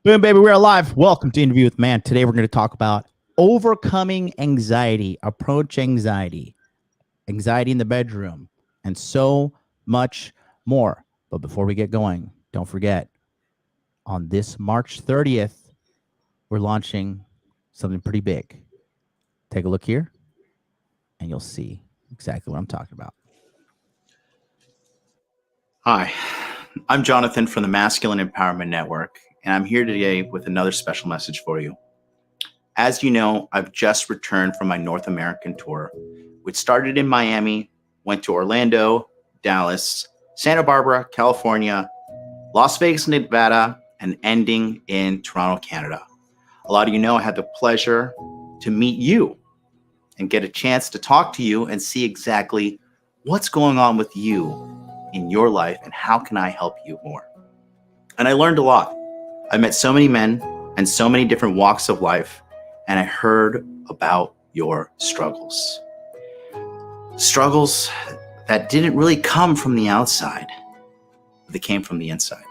Boom, baby, we're live. Welcome to Interview with Man. Today we're going to talk about overcoming anxiety, approach anxiety, anxiety in the bedroom, and so much more. But before we get going, don't forget, on this March 30th, we're launching something pretty big. Take a look here, and you'll see exactly what I'm talking about. Hi, I'm Jonathan from the Masculine Empowerment Network, and I'm here today with another special message for you. As you know, I've just returned from my North American tour, which started in Miami, went to Orlando, Dallas, Santa Barbara, California, Las Vegas, Nevada, and ending in Toronto, Canada. A lot of you know I had the pleasure to meet you and get a chance to talk to you and see exactly what's going on with you in your life and how can I help you more. And I learned a lot. I met so many men and so many different walks of life, and I heard about your struggles. Struggles that didn't really come from the outside, they came from the inside.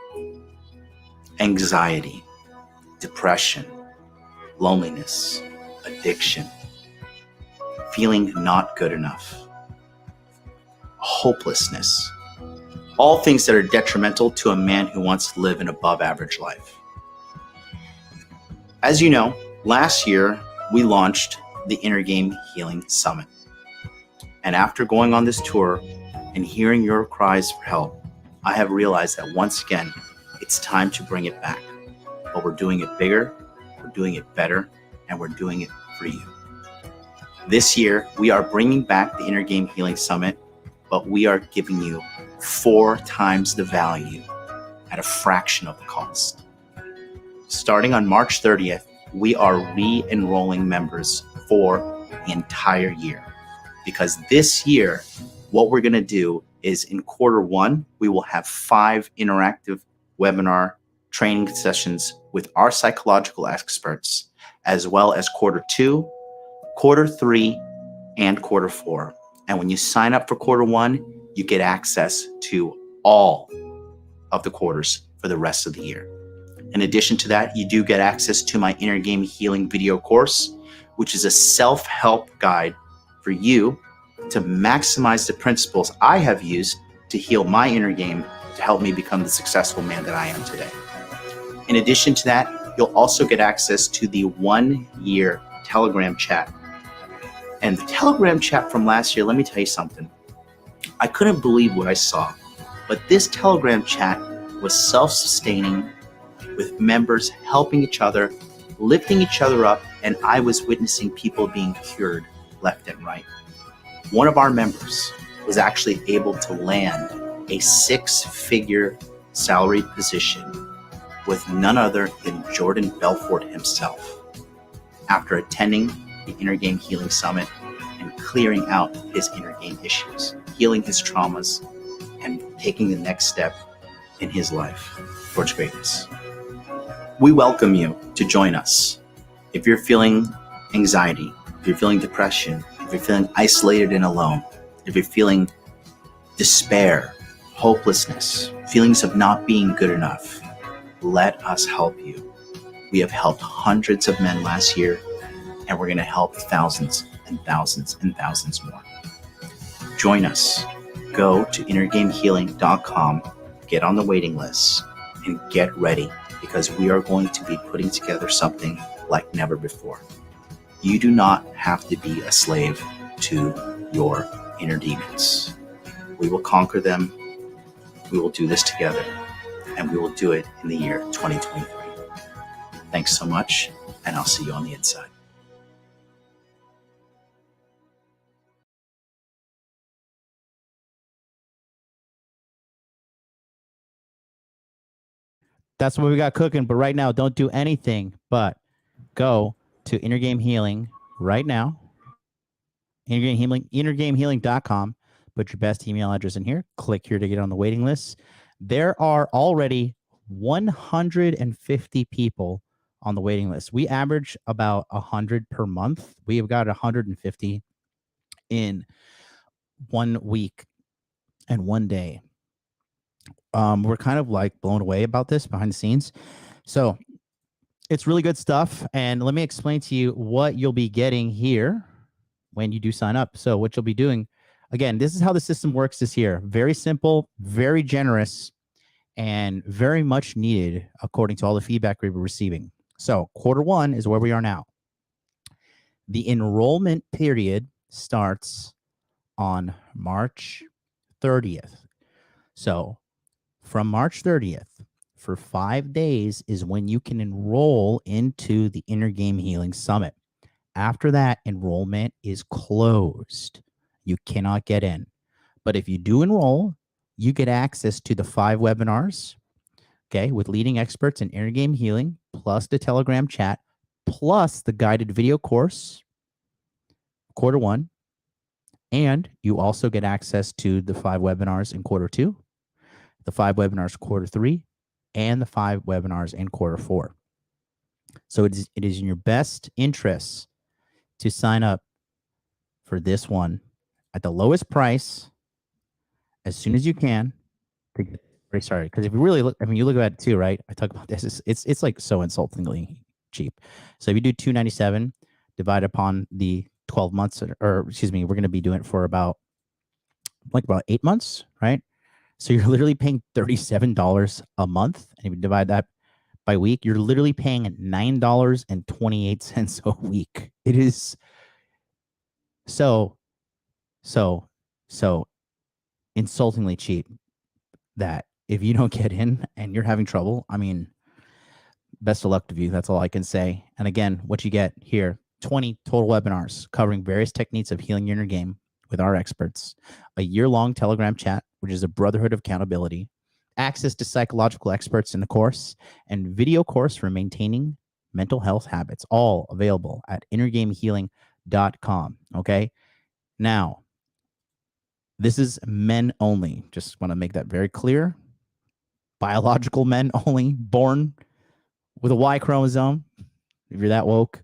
Anxiety, depression, loneliness, addiction, feeling not good enough, hopelessness, all things that are detrimental to a man who wants to live an above average life. As you know, last year we launched the Inner Game Healing Summit. And after going on this tour and hearing your cries for help, I have realized that once again, it's time to bring it back. But we're doing it bigger, we're doing it better, and we're doing it for you. This year, we are bringing back the Inner Game Healing Summit, but we are giving you 4 times the value at a fraction of the cost. Starting on March 30th, we are re-enrolling members for the entire year. Because this year, what we're gonna do is in quarter 1, we will have 5 interactive webinar training sessions with our psychological experts, as well as quarter 2, quarter 3, and quarter 4. And when you sign up for quarter 1, you get access to all of the quarters for the rest of the year. In addition to that, you do get access to my Inner Game Healing video course, which is a self-help guide for you to maximize the principles I have used to heal my inner game to help me become the successful man that I am today. In addition to that, you'll also get access to the 1-year Telegram chat. And the Telegram chat from last year, let me tell you something. I couldn't believe what I saw, but this Telegram chat was self-sustaining with members helping each other, lifting each other up, and I was witnessing people being cured left and right. One of our members was actually able to land a 6-figure salaried position with none other than Jordan Belfort himself after attending the Inner Game Healing Summit and clearing out his inner game issues, healing his traumas, and taking the next step in his life towards greatness. We welcome you to join us. If you're feeling anxiety, if you're feeling depression, if you're feeling isolated and alone, if you're feeling despair, hopelessness, feelings of not being good enough, let us help you. We have helped hundreds of men last year, and we're going to help thousands and thousands and thousands more. Join us. Go to innergamehealing.com, get on the waiting list, and get ready, because we are going to be putting together something like never before. You do not have to be a slave to your inner demons. We will conquer them. We will do this together, and we will do it in the year 2023. Thanks so much, and I'll see you on the inside. That's what we got cooking. But right now, don't do anything but go to Inner Game Healing right now. InnerGameHealing.com. Put your best email address in here. Click here to get on the waiting list. There are already 150 people on the waiting list. We average about 100 per month. We have got 150 in 1 week and 1 day. We're kind of like blown away about this behind the scenes. So It's really good stuff. And let me explain to you what you'll be getting here when you do sign up. So what you'll be doing, again, this is how the system works this year. Very simple, very generous, and very much needed according to all the feedback we were receiving. So Q1 is where we are now. The enrollment period starts on March 30th. So from March 30th, for 5 days is when you can enroll into the Inner Game Healing Summit. After that, enrollment is closed. You cannot get in. But if you do enroll, you get access to the 5 webinars, okay, with leading experts in inner game healing, plus the Telegram chat, plus the guided video course, Q1. And you also get access to the 5 webinars in Q2, the 5 webinars Q3, and the 5 webinars in Q4. So it is in your best interest to sign up for this one at the lowest price as soon as you can to get very started. Because if you really look, I mean, you look at it too, right? I talk about this. It's like so insultingly cheap. So if you do $297 divided upon the 12 months, or excuse me, we're going to be doing it for about 8 months, right? So you're literally paying $37 a month, and if you divide that by week, you're literally paying $9.28 a week. It is so insultingly cheap that if you don't get in and you're having trouble, I mean, best of luck to you. That's all I can say. And again, what you get here, 20 total webinars covering various techniques of healing your inner game with our experts, a year-long Telegram chat, which is a brotherhood of accountability, access to psychological experts in the course, and video course for maintaining mental health habits, all available at innergamehealing.com. Okay. Now, this is men only. Just want to make that very clear. Biological men only, born with a Y chromosome, if you're that woke.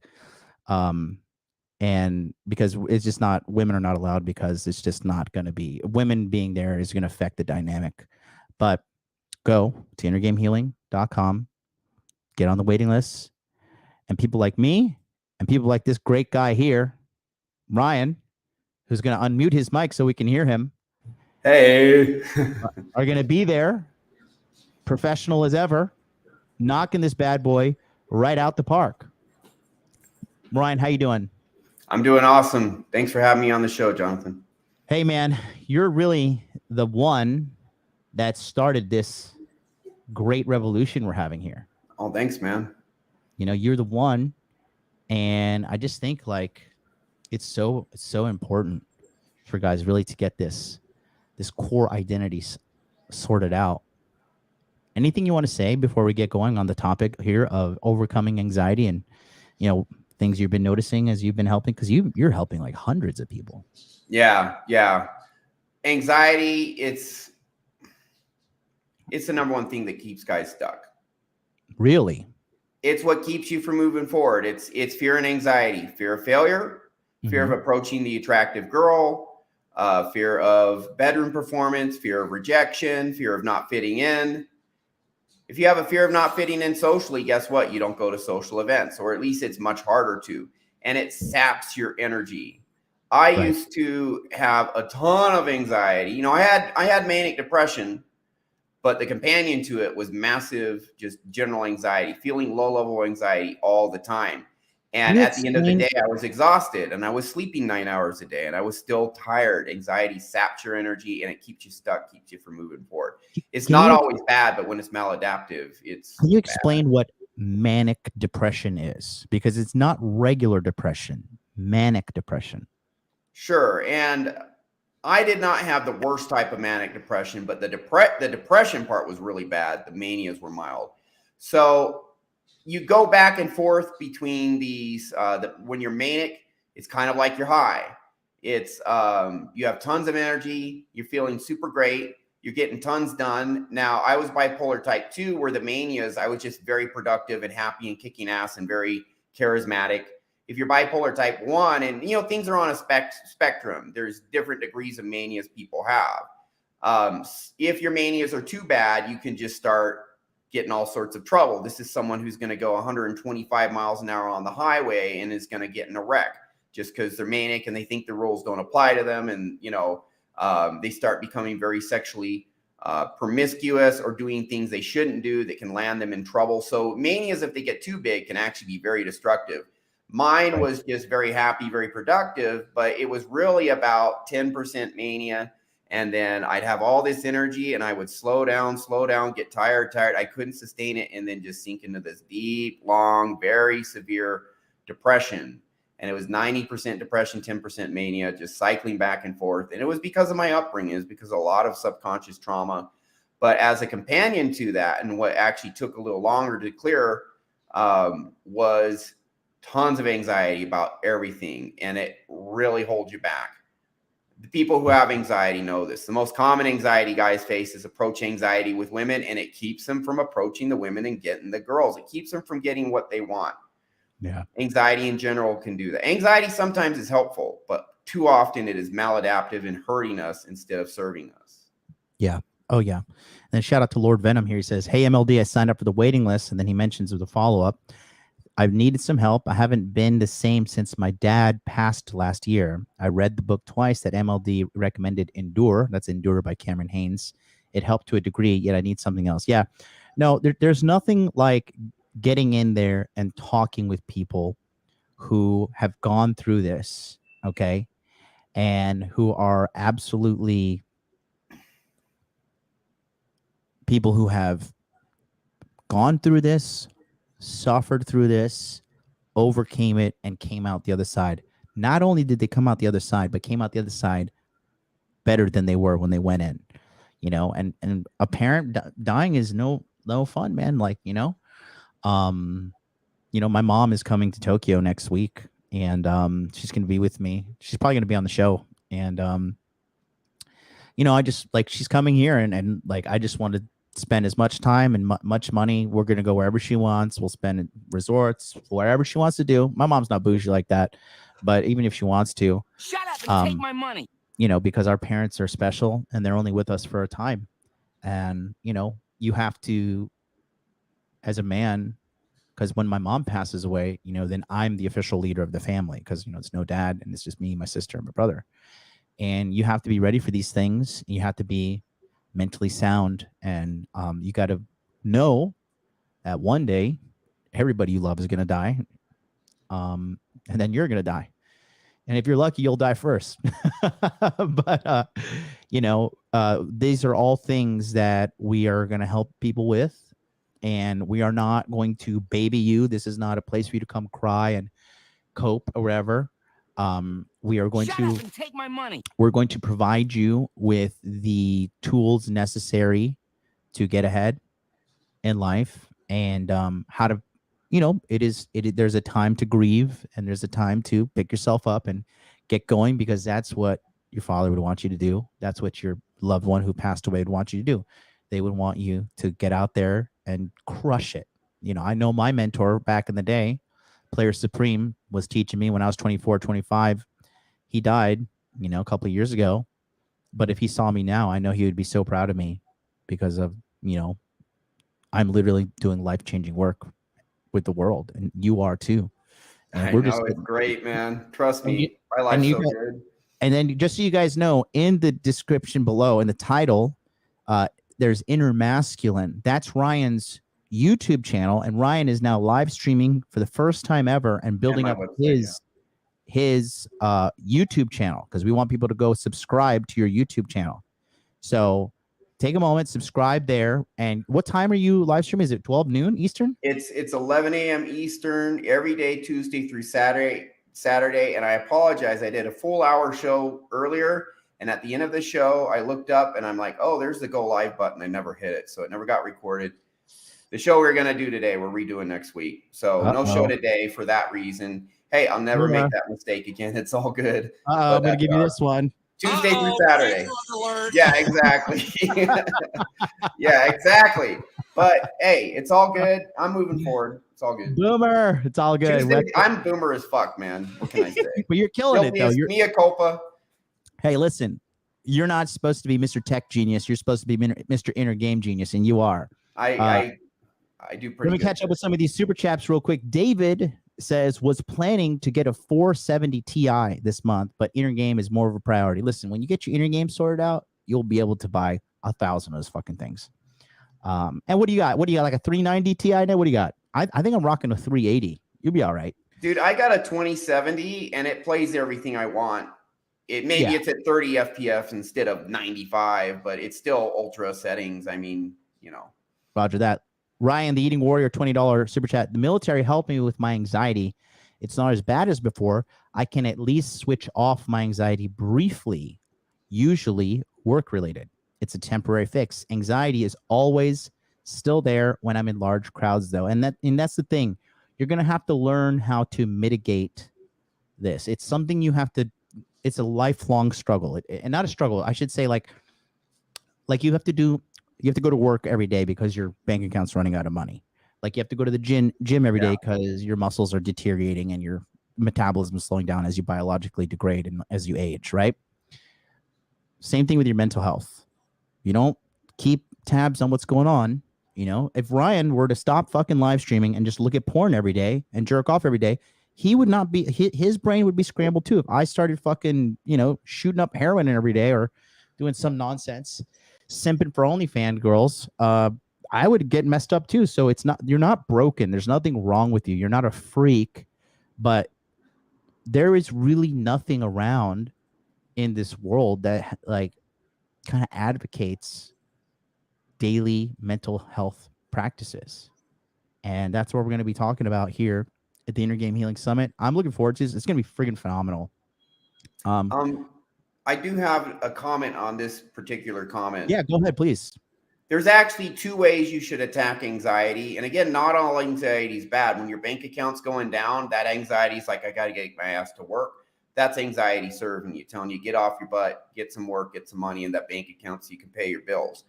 And because it's just not, women are not allowed, because it's just not going to be, women being there is going to affect the dynamic. But go to innergamehealing.com, get on the waiting list, and people like me and people like this great guy here, Ryan, who's going to unmute his mic so we can hear him. Hey. Are going to be there, professional as ever, knocking this bad boy right out the park. Ryan, how you doing? I'm doing awesome. Thanks for having me on the show, Jonathan. Hey, man, you're really the one that started this great revolution we're having here. Oh, thanks, man. You know, you're the one, and I just think like it's so important for guys really to get this core identity sorted out. Anything you want to say before we get going on the topic here of overcoming anxiety and, you know, things you've been noticing as you've been helping? Because you're helping like hundreds of people. Yeah. Anxiety, it's the number one thing that keeps guys stuck. Really? It's what keeps you from moving forward. It's fear and anxiety, fear of failure, fear of approaching the attractive girl, fear of bedroom performance, fear of rejection, fear of not fitting in. If you have a fear of not fitting in socially, guess what? You don't go to social events, or at least it's much harder to, and it saps your energy. I used to have a ton of anxiety. You know, I had manic depression, but the companion to it was massive, just general anxiety, feeling low level anxiety all the time. And at the end of the day, I was exhausted, and I was sleeping 9 hours a day, and I was still tired. Anxiety saps your energy, and it keeps you stuck, keeps you from moving forward. It's not always bad, but when it's maladaptive, it's Can you explain what manic depression is? Because it's not regular depression, manic depression. Sure. And I did not have the worst type of manic depression, but the depression part was really bad. The manias were mild. So you go back and forth between these. When you're manic, it's kind of like you're high. It's you have tons of energy. You're feeling super great. You're getting tons done. Now, I was bipolar type 2, where the manias, I was just very productive and happy and kicking ass and very charismatic. If you're bipolar type 1, and you know, things are on a spectrum, there's different degrees of manias people have. If your manias are too bad, you can just start get in all sorts of trouble. This is someone who's going to go 125 miles an hour on the highway and is going to get in a wreck just because they're manic and they think the rules don't apply to them. And, they start becoming very sexually promiscuous or doing things they shouldn't do that can land them in trouble. So manias, if they get too big, can actually be very destructive. Mine was just very happy, very productive, but it was really about 10% mania. And then I'd have all this energy and I would slow down, get tired. I couldn't sustain it. And then just sink into this deep, long, very severe depression. And it was 90% depression, 10% mania, just cycling back and forth. And it was because of my upbringing. It was because of a lot of subconscious trauma. But as a companion to that, and what actually took a little longer to clear, was tons of anxiety about everything. And it really holds you back. The people who have anxiety know this. The most common anxiety guys face is approach anxiety with women, and it keeps them from approaching the women and getting the girls. It keeps them from getting what they want. Yeah. Anxiety in general can do that. Anxiety sometimes is helpful, but too often it is maladaptive and hurting us instead of serving us. Yeah. Oh, yeah. And then shout out to Lord Venom here. He says, hey, MLD, I signed up for the waiting list. And then he mentions with a follow-up, I've needed some help. I haven't been the same since my dad passed last year. I read the book twice that MLD recommended, Endure. That's Endure by Cameron Haynes. It helped to a degree, yet I need something else. Yeah. No, there's nothing like getting in there and talking with people who have gone through this, okay, and who are absolutely people who have gone through this, suffered through this, overcame it, and came out the other side. Not only did they come out the other side, but came out the other side better than they were when they went in, and a parent dying is no fun, man. Like, my mom is coming to Tokyo next week, and she's going to be with me. She's probably going to be on the show. And, I just like, she's coming here and like, I just want to spend as much time and much money. We're going to go wherever she wants. We'll spend at resorts, wherever she wants to do. My mom's not bougie like that, but even if she wants to, shut up and take my money, because our parents are special and they're only with us for a time. And, you have to, as a man, because when my mom passes away, then I'm the official leader of the family because, it's no dad and it's just me, my sister, and my brother. And you have to be ready for these things. You have to be mentally sound, and you got to know that one day everybody you love is going to die, and then you're going to die. And if you're lucky, you'll die first. But these are all things that we are going to help people with, and we are not going to baby you. This is not a place for you to come cry and cope or whatever. We are going to take my money. We're going to provide you with the tools necessary to get ahead in life, and how to, there's a time to grieve and there's a time to pick yourself up and get going, because that's what your father would want you to do. That's what your loved one who passed away would want you to do. They would want you to get out there and crush it. I know my mentor back in the day, Player Supreme, was teaching me when I was 24, 25. He died, a couple of years ago. But if he saw me now, I know he would be so proud of me because of, I'm literally doing life-changing work with the world, and you are too. And I know, it's great, man. Trust me, my life's so good. And then just so you guys know, in the description below, in the title, there's Inner Masculine. That's Ryan's YouTube channel, and Ryan is now live streaming for the first time ever and building up his YouTube channel, because we want people to go subscribe to your YouTube channel. So take a moment, subscribe there. And what time are you live streaming? Is it 12 noon Eastern? It's 11 a.m. Eastern every day, Tuesday through Saturday. And I apologize, I did a full hour show earlier, and at the end of the show I looked up and I'm like, oh, there's the go live button. I never hit it, so it never got recorded. The show we're going to do today, we're redoing next week. So no show today for that reason. Hey, I'll never make that mistake again. It's all good. I'm going to give you this one. Tuesday through Saturday. Yeah, exactly. Yeah, exactly. But hey, it's all good. I'm moving forward. It's all good. Boomer. It's all good. I'm boomer as fuck, man. What can I say? But you're killing it, though. You're mea culpa. Hey, listen. You're not supposed to be Mr. Tech Genius. You're supposed to be Mr. Inner Game Genius, and you are. I I do Let pretty me good. catch up with some of these super chats real quick. David says, was planning to get a 470 Ti this month, but inner game is more of a priority. Listen, when you get your inner game sorted out, you'll be able to buy 1,000 of those fucking things. And what do you got? What do you got? Like a 390 Ti now? What do you got? I think I'm rocking a 380. You'll be all right. Dude, I got a 2070 and it plays everything I want. It's at 30 FPS instead of 95, but it's still ultra settings. I mean, Roger that. Ryan, the Eating Warrior, $20 super chat. The military helped me with my anxiety. It's not as bad as before. I can at least switch off my anxiety briefly, usually work related. It's a temporary fix. Anxiety is always still there when I'm in large crowds, though. And that's the thing. You're going to have to learn how to mitigate this. It's something you have to, it's a lifelong struggle. And not a struggle. I should say like you have to go to work every day because your bank account's running out of money. Like you have to go to the gym every day because your muscles are deteriorating and your metabolism is slowing down as you biologically degrade and as you age, right? Same thing with your mental health. You don't keep tabs on what's going on. If Ryan were to stop fucking live streaming and just look at porn every day and jerk off every day, he would not be, his brain would be scrambled too. If I started fucking, shooting up heroin every day or doing some nonsense, simping for OnlyFans girls, I would get messed up too. So you're not broken. There's nothing wrong with you. You're not a freak, but there is really nothing around in this world that like kind of advocates daily mental health practices. And that's what we're going to be talking about here at the Inner Game Healing Summit. I'm looking forward to this. It's going to be friggin' phenomenal. I do have a comment on this particular comment. Yeah, go ahead, please. There's actually two ways you should attack anxiety. And again, not all anxiety is bad. When your bank account's going down, that anxiety is like, I got to get my ass to work. That's anxiety serving you, telling you, get off your butt, get some work, get some money in that bank account so you can pay your bills.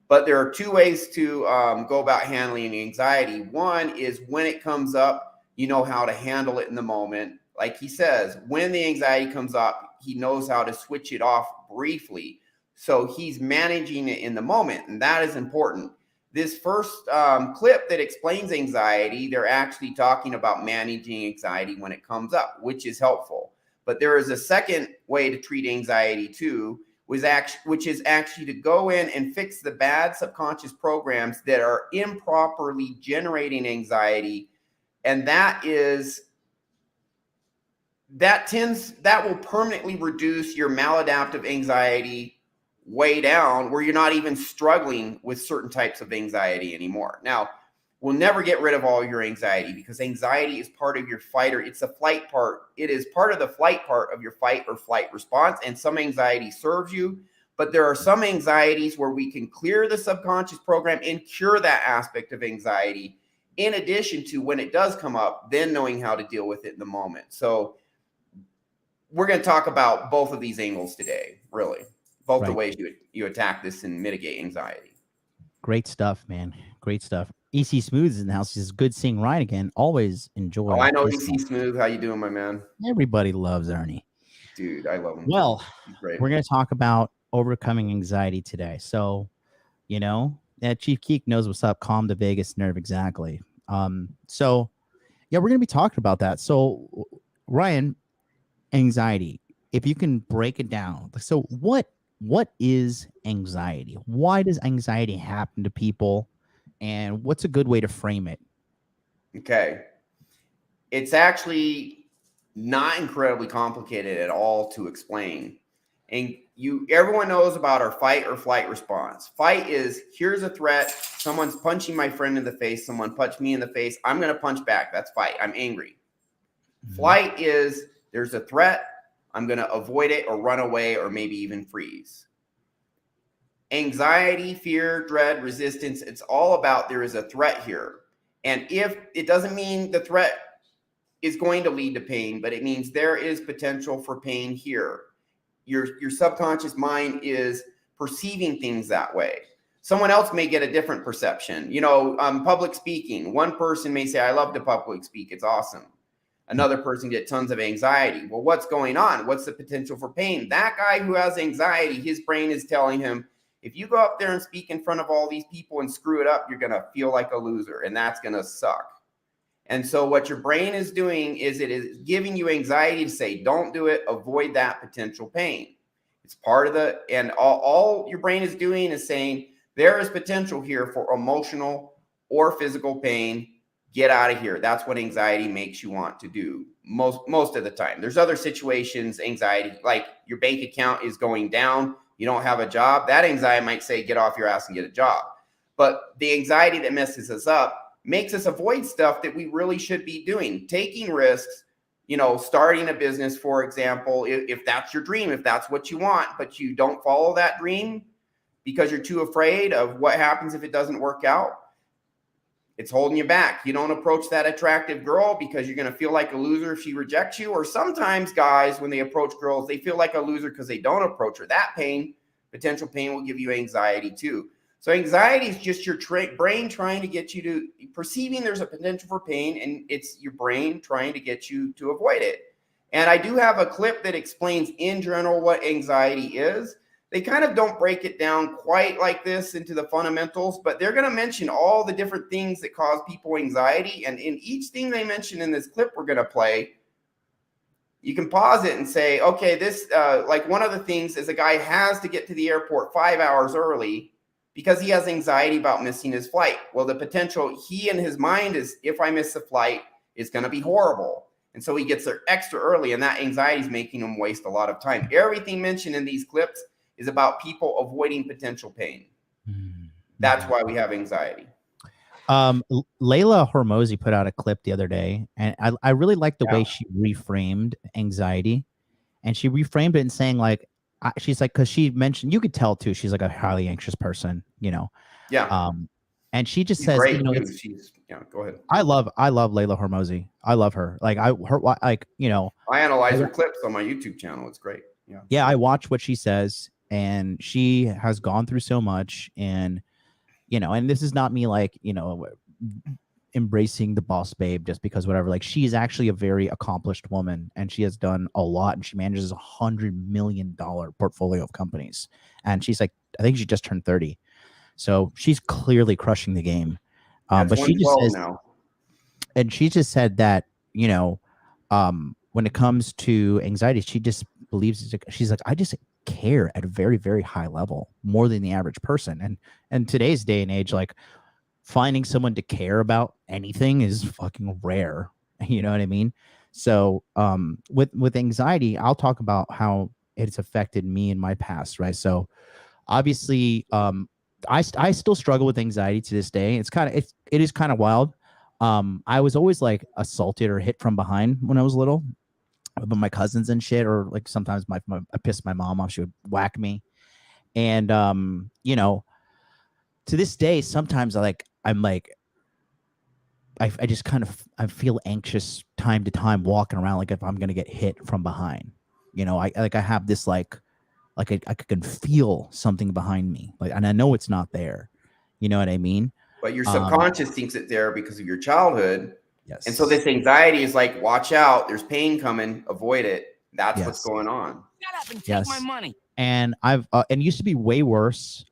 But there are two ways to go about handling anxiety. One is when it comes up, you know how to handle it in the moment. Like he says, when the anxiety comes up, he knows how to switch it off briefly. So he's managing it in the moment, and that is important. This first clip that explains anxiety, they're actually talking about managing anxiety when it comes up, which is helpful. But there is a second way to treat anxiety too, which is actually to go in and fix the bad subconscious programs that are improperly generating anxiety. And that will permanently reduce your maladaptive anxiety way down, where you're not even struggling with certain types of anxiety anymore. Now, we'll never get rid of all your anxiety because anxiety is part of your fight, or it's a flight part. It is part of the flight part of your fight or flight response. And some anxiety serves you, but there are some anxieties where we can clear the subconscious program and cure that aspect of anxiety. In addition to when it does come up, then knowing how to deal with it in the moment. So we're going to talk about both of these angles today, really. Both the ways you attack this and mitigate anxiety. Great stuff, man. Great stuff. EC Smooth is in the house. It's good seeing Ryan again. Always enjoy. Oh, I know EC Smooth. How you doing, my man? Everybody loves Ernie. Dude, I love him. Well, we're going to talk about overcoming anxiety today. So, Chief Keek knows what's up. Calm the vagus nerve. Exactly. So, yeah, we're going to be talking about that. So, Ryan, anxiety, if you can break it down. So what is anxiety? Why does anxiety happen to people? And what's a good way to frame it? Okay. It's actually not incredibly complicated at all to explain. And everyone knows about our fight or flight response. Fight is, here's a threat. Someone's punching my friend in the face. Someone punched me in the face. I'm going to punch back. That's fight. I'm angry. Mm-hmm. Flight is, there's a threat. I'm going to avoid it or run away or maybe even freeze. Anxiety, fear, dread, resistance, it's all about there is a threat here. And if it doesn't mean the threat is going to lead to pain, but it means there is potential for pain here. Your subconscious mind is perceiving things that way. Someone else may get a different perception. Public speaking. One person may say, I love to public speak. It's awesome. Another person get tons of anxiety. Well, what's going on? What's the potential for pain? That guy who has anxiety, his brain is telling him, If you go up there and speak in front of all these people and screw it up, you're going to feel like a loser, and that's going to suck. And so what your brain is doing is it is giving you anxiety to say, don't do it, avoid that potential pain. It's part of the, and all your brain is doing is saying, there is potential here for emotional or physical pain. Get out of here. That's what anxiety makes you want to do most of the time. There's other situations, anxiety, like your bank account is going down, you don't have a job. That anxiety might say, get off your ass and get a job. But the anxiety that messes us up makes us avoid stuff that we really should be doing, taking risks, starting a business, for example, if that's your dream, if that's what you want, but you don't follow that dream because you're too afraid of what happens if it doesn't work out. It's holding you back. You don't approach that attractive girl because you're going to feel like a loser if she rejects you. Or sometimes guys, when they approach girls, they feel like a loser because they don't approach her. That potential pain will give you anxiety too. So anxiety is just your brain trying to get you to perceiving there's a potential for pain, and it's your brain trying to get you to avoid it. And I do have a clip that explains in general what anxiety is. They kind of don't break it down quite like this into the fundamentals, but they're going to mention all the different things that cause people anxiety. And in each thing they mention in this clip we're going to play, you can pause it and say, okay, this, like one of the things is a guy has to get to the airport 5 hours early because he has anxiety about missing his flight. Well, the potential he in his mind is, if I miss the flight, it's going to be horrible. And so he gets there extra early, and that anxiety is making him waste a lot of time. Everything mentioned in these clips is about people avoiding potential pain. That's why we have anxiety. Layla Hormozi put out a clip the other day, and I really like the way she reframed anxiety. And she reframed it in saying, like, she's like, because she mentioned, you could tell too, she's like a highly anxious person, Yeah. And she just She's says, great, go ahead. I love Layla Hormozi. I love her. Like I analyze her clips on my YouTube channel. It's great. Yeah. I watch what she says, and she has gone through so much, and and this is not me like embracing the boss babe just because whatever. Like, she's actually a very accomplished woman, and she has done a lot, and she manages $100 million portfolio of companies, and she's like, I think she just turned 30, so she's clearly crushing the game. But she just says now. And she just said that when it comes to anxiety, she just believes she's like, I just care at a very, very high level, more than the average person. And today's day and age, like, finding someone to care about anything is fucking rare. You know what I mean? So with anxiety, I'll talk about how it's affected me in my past, right? So obviously, I still struggle with anxiety to this day. It is kind of wild. I was always like assaulted or hit from behind when I was little by my cousins and shit, or like sometimes I pissed my mom off. She would whack me. And, to this day, sometimes I just kind of, I feel anxious time to time walking around. Like if I'm going to get hit from behind, I have this, I can feel something behind me, and I know it's not there. You know what I mean? But your subconscious thinks it's there because of your childhood. Yes. And so this anxiety is like, watch out, there's pain coming, avoid it. That's what's going on. Shut up and take my money. And I've and it used to be way worse.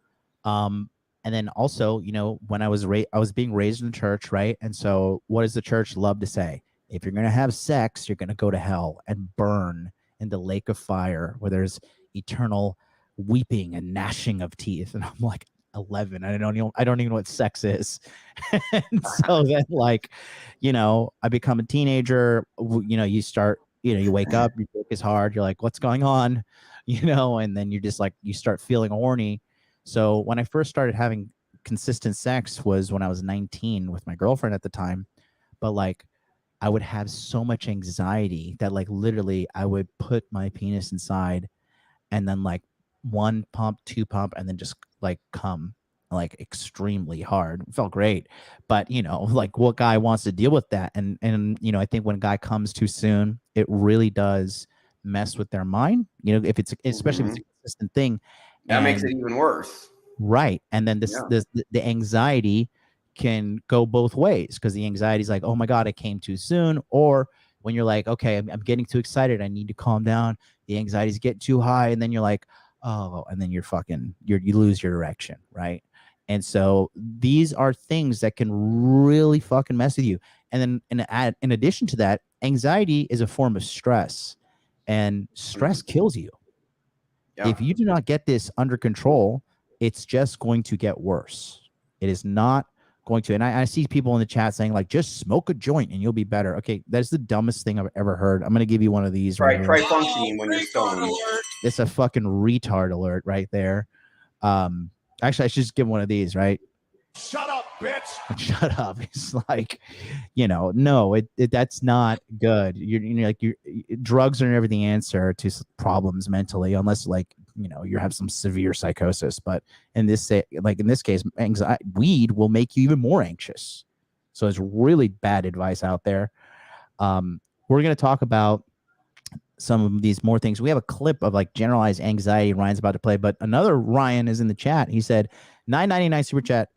And then also, when I was being raised in the church, right? And so what does the church love to say? If you're going to have sex, you're going to go to hell and burn in the lake of fire where there's eternal weeping and gnashing of teeth. And I'm like 11. I don't even know what sex is. And so then, I become a teenager. You start, you wake up, you focus hard. You're like, what's going on? And then you're just like, you start feeling horny. So when I first started having consistent sex was when I was 19 with my girlfriend at the time. But I would have so much anxiety that literally I would put my penis inside and then 1 pump, 2 pump, and then just come extremely hard. It felt great. But what guy wants to deal with that? And I think when a guy comes too soon, it really does mess with their mind. If it's especially if it's a consistent thing. That makes it even worse. Right. And then the anxiety can go both ways, because the anxiety is like, oh my God, I came too soon. Or when you're like, okay, I'm getting too excited, I need to calm down. The anxieties get too high. And then you're like, oh, and then you lose your erection, right? And so these are things that can really fucking mess with you. And then in addition to that, anxiety is a form of stress, and stress kills you. Yeah. If you do not get this under control, it's just going to get worse. It is not going to. And I see people in the chat saying, like, just smoke a joint and you'll be better. Okay, that's the dumbest thing I've ever heard. I'm going to give you one of these right here. Try functioning when you're stoned. It's a fucking retard alert right there. Actually, I should just give one of these, right? Shut up, bitch. Shut up. It's like, no, that's not good. You're drugs are never the answer to problems mentally, unless you have some severe psychosis. But in this case, weed will make you even more anxious. So it's really bad advice out there. We're going to talk about some of these more things. We have a clip of generalized anxiety Ryan's about to play, but another Ryan is in the chat. He said, $9.99 super chat.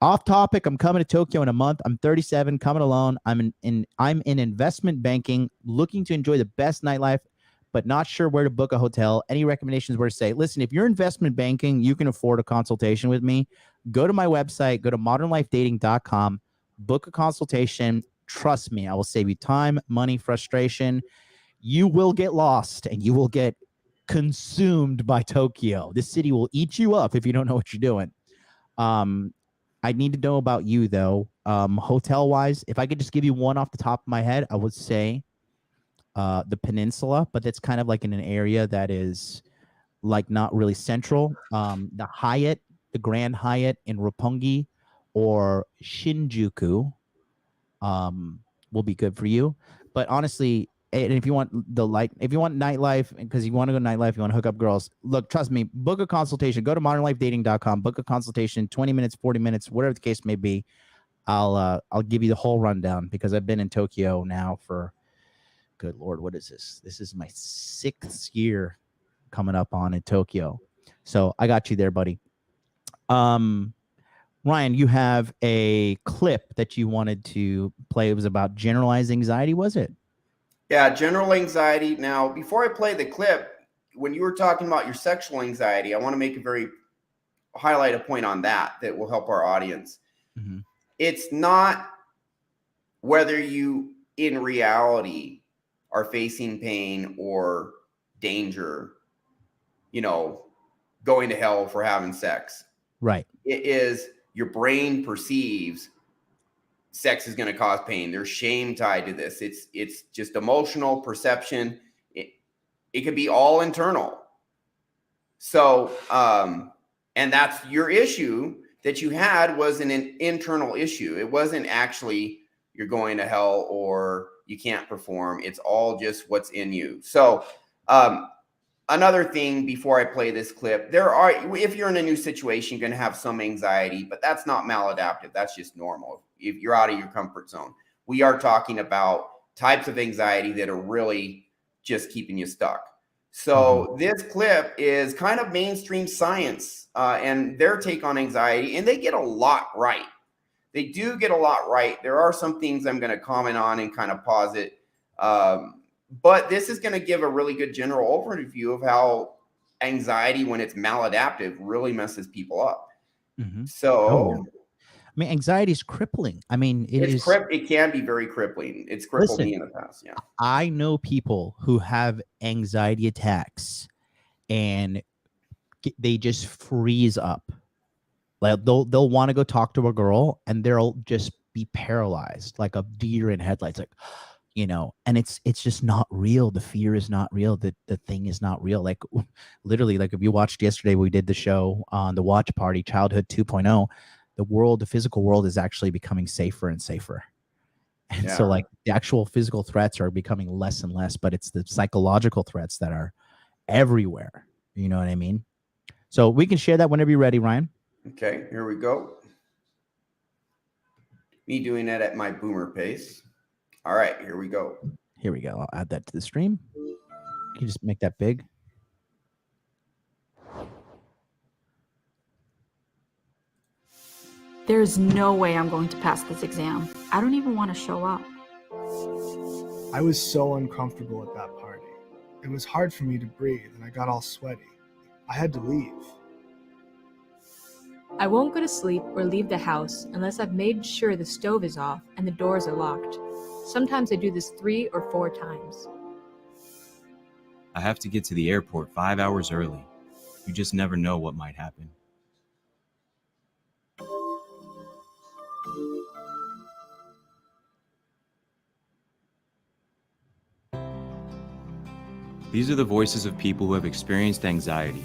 Off topic, I'm coming to Tokyo in a month. I'm 37, coming alone. I'm in investment banking, looking to enjoy the best nightlife, but not sure where to book a hotel. Any recommendations where to stay? Listen, if you're investment banking, you can afford a consultation with me. Go to my website, go to modernlifedating.com, book a consultation. Trust me, I will save you time, money, frustration. You will get lost and you will get consumed by Tokyo. This city will eat you up if you don't know what you're doing. I need to know about you, though. Hotel wise, if I could just give you one off the top of my head, I would say the Peninsula, but that's kind of in an area that is not really central. The Hyatt, the Grand Hyatt in Roppongi or Shinjuku will be good for you. But honestly, and if you want nightlife, because you want to go nightlife, you want to hook up girls, look, trust me, book a consultation. Go to modernlifedating.com, book a consultation, 20 minutes, 40 minutes, whatever the case may be. I'll give you the whole rundown, because I've been in Tokyo now for, good Lord, what is this? This is my 6th year coming up on in Tokyo. So I got you there, buddy. Ryan, you have a clip that you wanted to play. It was about generalized anxiety, was it? Yeah, general anxiety. Now, before I play the clip, when you were talking about your sexual anxiety, I want to highlight a point on that will help our audience. Mm-hmm. It's not whether you in reality are facing pain or danger, going to hell for having sex. Right. It is your brain perceives sex is going to cause pain. There's shame tied to this. It's just emotional perception. It could be all internal. So, and that's your issue that you had was an internal issue. It wasn't actually you're going to hell or you can't perform. It's all just what's in you. So, another thing before I play this clip, if you're in a new situation, you're going to have some anxiety, but that's not maladaptive. That's just normal. If you're out of your comfort zone, we are talking about types of anxiety that are really just keeping you stuck. So this clip is kind of mainstream science and their take on anxiety, and they get a lot right. They do get a lot right. There are some things I'm going to comment on and kind of pause it. But this is going to give a really good general overview of how anxiety, when it's maladaptive, really messes people up. Mm-hmm. So, I mean, anxiety is crippling. I mean, it can be very crippling. It's crippled me in the past. Yeah. I know people who have anxiety attacks and they just freeze up. Like they'll want to go talk to a girl and they'll just be paralyzed like a deer in headlights, like, and it's just not real. The fear is not real. The thing is not real. Like literally, like if you watched yesterday, we did the show on the Watch Party, Childhood 2.0, the physical world is actually becoming safer and safer. And so like the actual physical threats are becoming less and less, but it's the psychological threats that are everywhere. You know what I mean? So we can share that whenever you're ready, Ryan. Okay, here we go. Me doing that at my boomer pace. All right, here we go. Here we go. I'll add that to the stream. Can you just make that big? There's no way I'm going to pass this exam. I don't even want to show up. I was so uncomfortable at that party. It was hard for me to breathe and I got all sweaty. I had to leave. I won't go to sleep or leave the house unless I've made sure the stove is off and the doors are locked. Sometimes I do this 3 or 4 times. I have to get to the airport 5 hours early. You just never know what might happen. These are the voices of people who have experienced anxiety.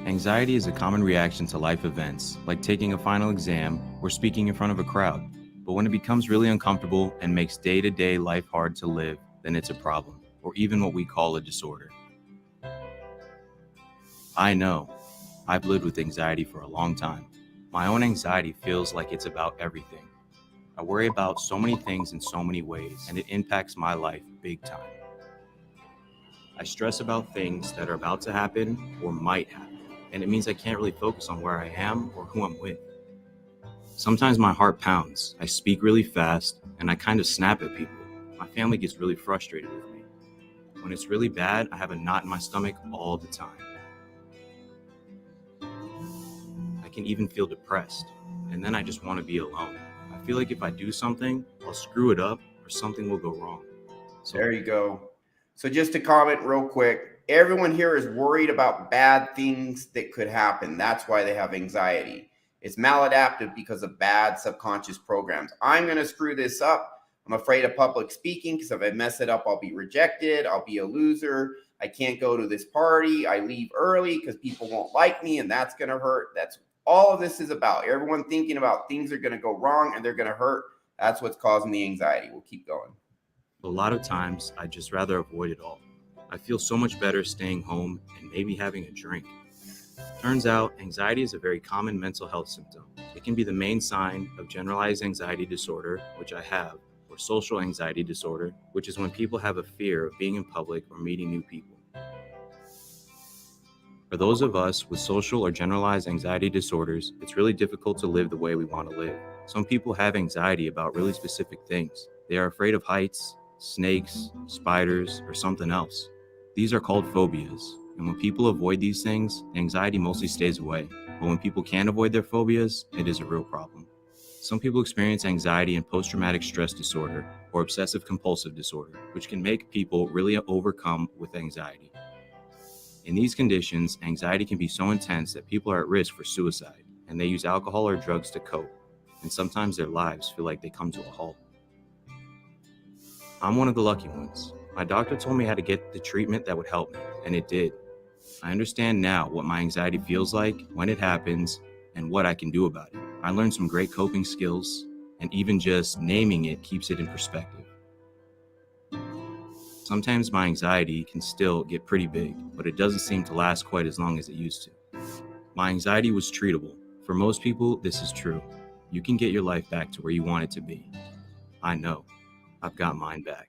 Anxiety is a common reaction to life events, like taking a final exam or speaking in front of a crowd. But when it becomes really uncomfortable and makes day-to-day life hard to live, then it's a problem, or even what we call a disorder. I know. I've lived with anxiety for a long time. My own anxiety feels like it's about everything. I worry about so many things in so many ways, and it impacts my life big time. I stress about things that are about to happen or might happen, and it means I can't really focus on where I am or who I'm with. Sometimes my heart pounds, I speak really fast, and I kind of snap at people. My family gets really frustrated with me. When it's really bad, I have a knot in my stomach all the time. I can even feel depressed, and then I just want to be alone. I feel like if I do something, I'll screw it up or something will go wrong. So There you go. So just to comment real quick, everyone here is worried about bad things that could happen. That's why they have anxiety. It's maladaptive because of bad subconscious programs. I'm going to screw this up. I'm afraid of public speaking because if I mess it up, I'll be rejected. I'll be a loser. I can't go to this party. I leave early because people won't like me and that's going to hurt. That's all of this is about. Everyone thinking about things are going to go wrong and they're going to hurt. That's what's causing the anxiety. We'll keep going. a lot of times, I'd just rather avoid it all. I feel so much better staying home and maybe having a drink. Turns out, anxiety is a very common mental health symptom. It can be the main sign of generalized anxiety disorder, which I have, or social anxiety disorder, which is when people have a fear of being in public or meeting new people. For those of us with social or generalized anxiety disorders, it's really difficult to live the way we want to live. Some people have anxiety about really specific things. They are afraid of heights, snakes, spiders, or something else. These are called phobias, and when people avoid these things, anxiety mostly stays away. But when people can't avoid their phobias, it is a real problem. Some people experience anxiety and post-traumatic stress disorder, or obsessive-compulsive disorder, which can make people really overcome with anxiety. In these conditions, anxiety can be so intense that people are at risk for suicide, and they use alcohol or drugs to cope, and sometimes their lives feel like they come to a halt. I'm one of the lucky ones. My doctor told me how to get the treatment that would help me, and it did. I understand now what my anxiety feels like, when it happens, and what I can do about it. I learned some great coping skills, and even just naming it keeps it in perspective. Sometimes my anxiety can still get pretty big, but it doesn't seem to last quite as long as it used to. My anxiety was treatable. For most people, this is true. You can get your life back to where you want it to be. I know. I've got mine back.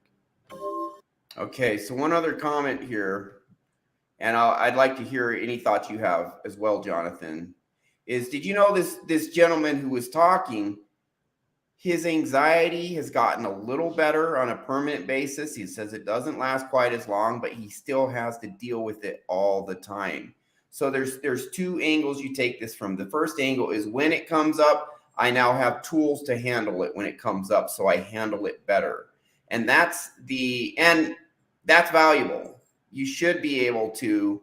Okay, so one other comment here, and I'd like to hear any thoughts you have as well, Jonathan, is did you know this gentleman who was talking, his anxiety has gotten a little better on a permanent basis. He says it doesn't last quite as long, but he still has to deal with it all the time. So there's two angles you take this from. The first angle is when it comes up, I now have tools to handle it when it comes up, so I handle it better. And that's valuable. You should be able to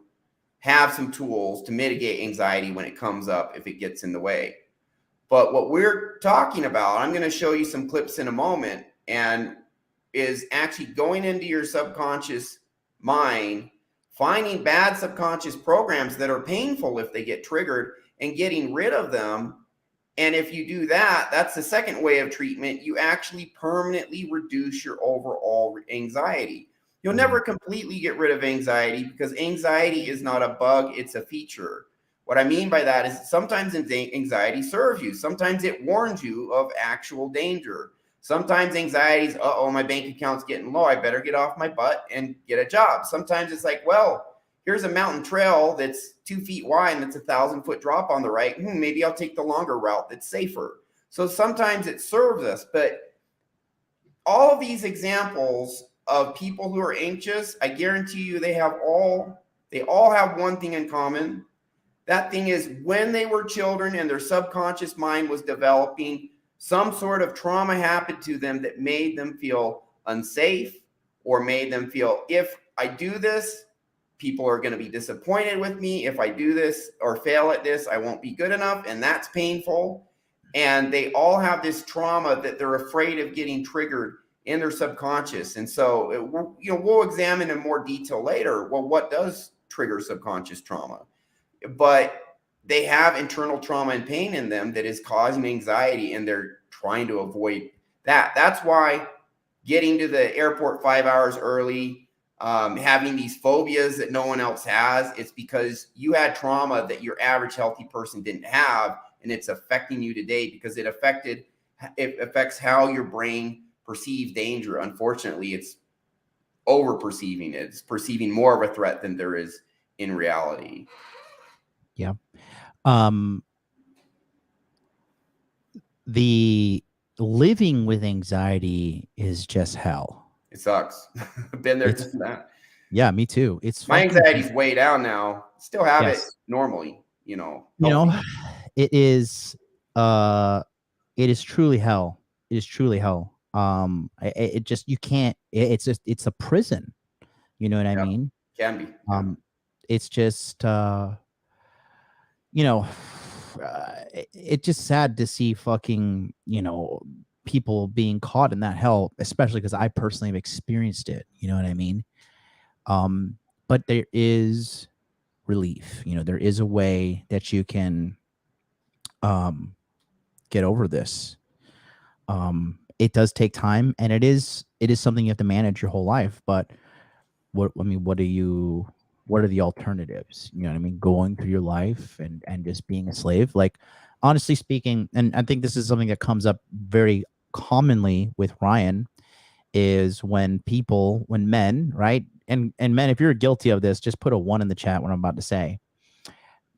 have some tools to mitigate anxiety when it comes up if it gets in the way. But what we're talking about, I'm going to show you some clips in a moment, and is actually going into your subconscious mind, finding bad subconscious programs that are painful if they get triggered and getting rid of them. And if you do that, that's the second way of treatment. You actually permanently reduce your overall anxiety. You'll never completely get rid of anxiety because anxiety is not a bug, it's a feature. What I mean by that is sometimes anxiety serves you. Sometimes it warns you of actual danger. Sometimes anxiety is, uh-oh, my bank account's getting low. I better get off my butt and get a job. Sometimes it's like, well, here's a mountain trail that's 2 feet wide and it's 1,000-foot drop on the right. Maybe I'll take the longer route that's safer. So sometimes it serves us, but all of these examples of people who are anxious, I guarantee you they have all They all have one thing in common. That thing is when they were children and their subconscious mind was developing, some sort of trauma happened to them that made them feel unsafe or made them feel, if I do this, people are going to be disappointed with me. If I do this or fail at this, I won't be good enough. And that's painful. And they all have this trauma that they're afraid of getting triggered in their subconscious. And so, we'll examine in more detail later, well, what does trigger subconscious trauma? But they have internal trauma and pain in them that is causing anxiety, and they're trying to avoid that. That's why getting to the airport 5 hours early, having these phobias that no one else has, it's because you had trauma that your average healthy person didn't have, and it's affecting you today because it affects how your brain perceives danger. Unfortunately, it's over perceiving it. It's perceiving more of a threat than there is in reality. Yeah. The living with anxiety is just hell. It sucks. I've been there, done that. Yeah, me too. It's my anxiety's way down now. Still have it normally, healthy. It is truly hell. It is truly hell. It just, you can't, it's a prison. You know what I mean? Can be. It's just it's just sad to see fucking, people being caught in that hell, especially because I personally have experienced it. You know what I mean? But there is relief. There is a way that you can get over this. It does take time, and it is something you have to manage your whole life. But what are the alternatives? You know what I mean? Going through your life and just being a slave. Like, honestly speaking, and I think this is something that comes up very commonly with Ryan, is when men, right? And men, if you're guilty of this, just put a 1 in the chat, what I'm about to say.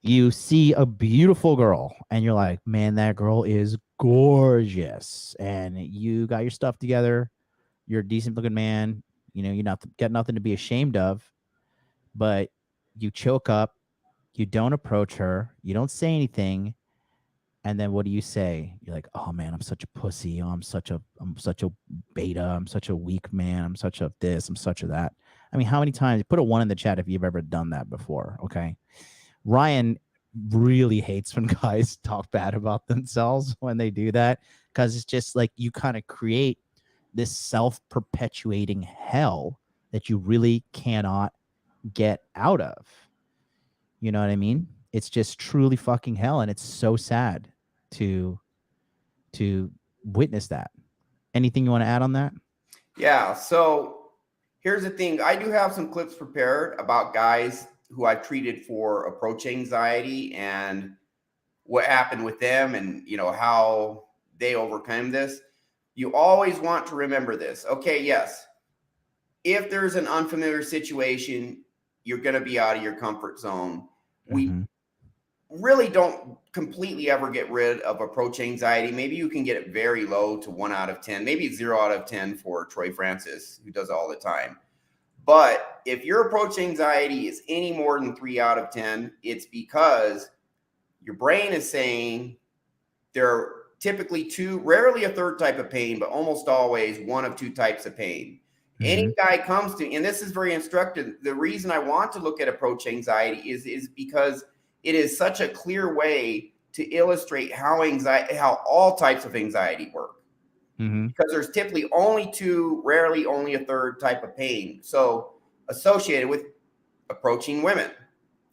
You see a beautiful girl and you're like, man, that girl is gorgeous. And you got your stuff together. You're a decent looking man. You're got nothing to be ashamed of. But you choke up, you don't approach her, you don't say anything, and then what do you say? You're like, oh man, I'm such a pussy. Oh, I'm such a beta. I'm such a weak man. I'm such a this. I'm such a that. I mean, how many times? Put a 1 in the chat if you've ever done that before. Okay, Ryan really hates when guys talk bad about themselves when they do that, because it's just like you kind of create this self-perpetuating hell that you really cannot get out of. You know what I mean? It's just truly fucking hell, and it's so sad to witness that. Anything you want to add on that? Yeah, so here's the thing. I do have some clips prepared about guys who I've treated for approach anxiety and what happened with them, and how they overcame this. You always want to remember this. Okay, yes. If there's an unfamiliar situation, you're going to be out of your comfort zone. We really don't completely ever get rid of approach anxiety. Maybe you can get it very low to 1 out of 10, maybe 0 out of 10 for Troy Francis, who does it all the time. But if your approach anxiety is any more than 3 out of 10, it's because your brain is saying there are typically 2, rarely a third type of pain, but almost always 1 of 2 types of pain. Any guy comes to, and this is very instructive. The reason I want to look at approach anxiety is because it is such a clear way to illustrate how all types of anxiety work. Because there's typically only 2, rarely only a third type of pain. So associated with approaching women,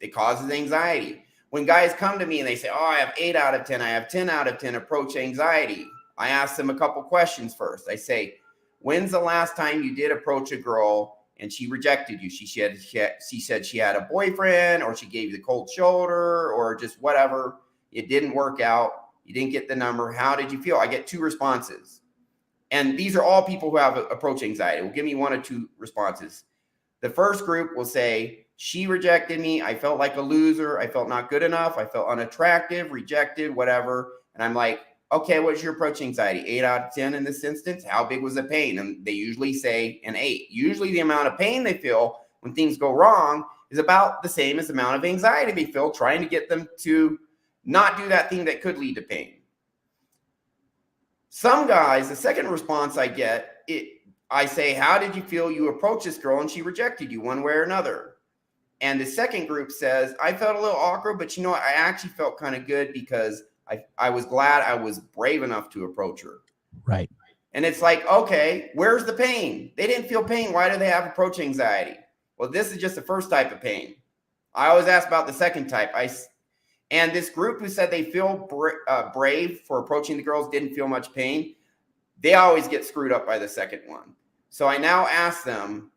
it causes anxiety. When guys come to me and they say, oh, I have 8 out of 10, I have 10 out of 10 approach anxiety, I ask them a couple questions first. I say, when's the last time you did approach a girl and she rejected you? She said she had a boyfriend, or she gave you the cold shoulder, or just whatever. It didn't work out. You didn't get the number. How did you feel? I get 2 responses. And these are all people who have approach anxiety. Will give me 1 or 2 responses. The first group will say, she rejected me. I felt like a loser. I felt not good enough. I felt unattractive, rejected, whatever. And I'm like, okay, what's your approach anxiety? 8 out of 10 in this instance? How big was the pain? And they usually say an 8. Usually the amount of pain they feel when things go wrong is about the same as the amount of anxiety they feel trying to get them to not do that thing that could lead to pain. Some guys, the second response I get, I say, how did you feel you approached this girl and she rejected you one way or another? And the second group says, I felt a little awkward, but you know what? I actually felt kind of good because I was glad I was brave enough to approach her. Right. And it's like, okay, where's the pain? They didn't feel pain. Why do they have approach anxiety? Well, this is just the first type of pain. I always ask about the second type. And this group who said they feel brave for approaching the girls didn't feel much pain. They always get screwed up by the second one. So I now ask them,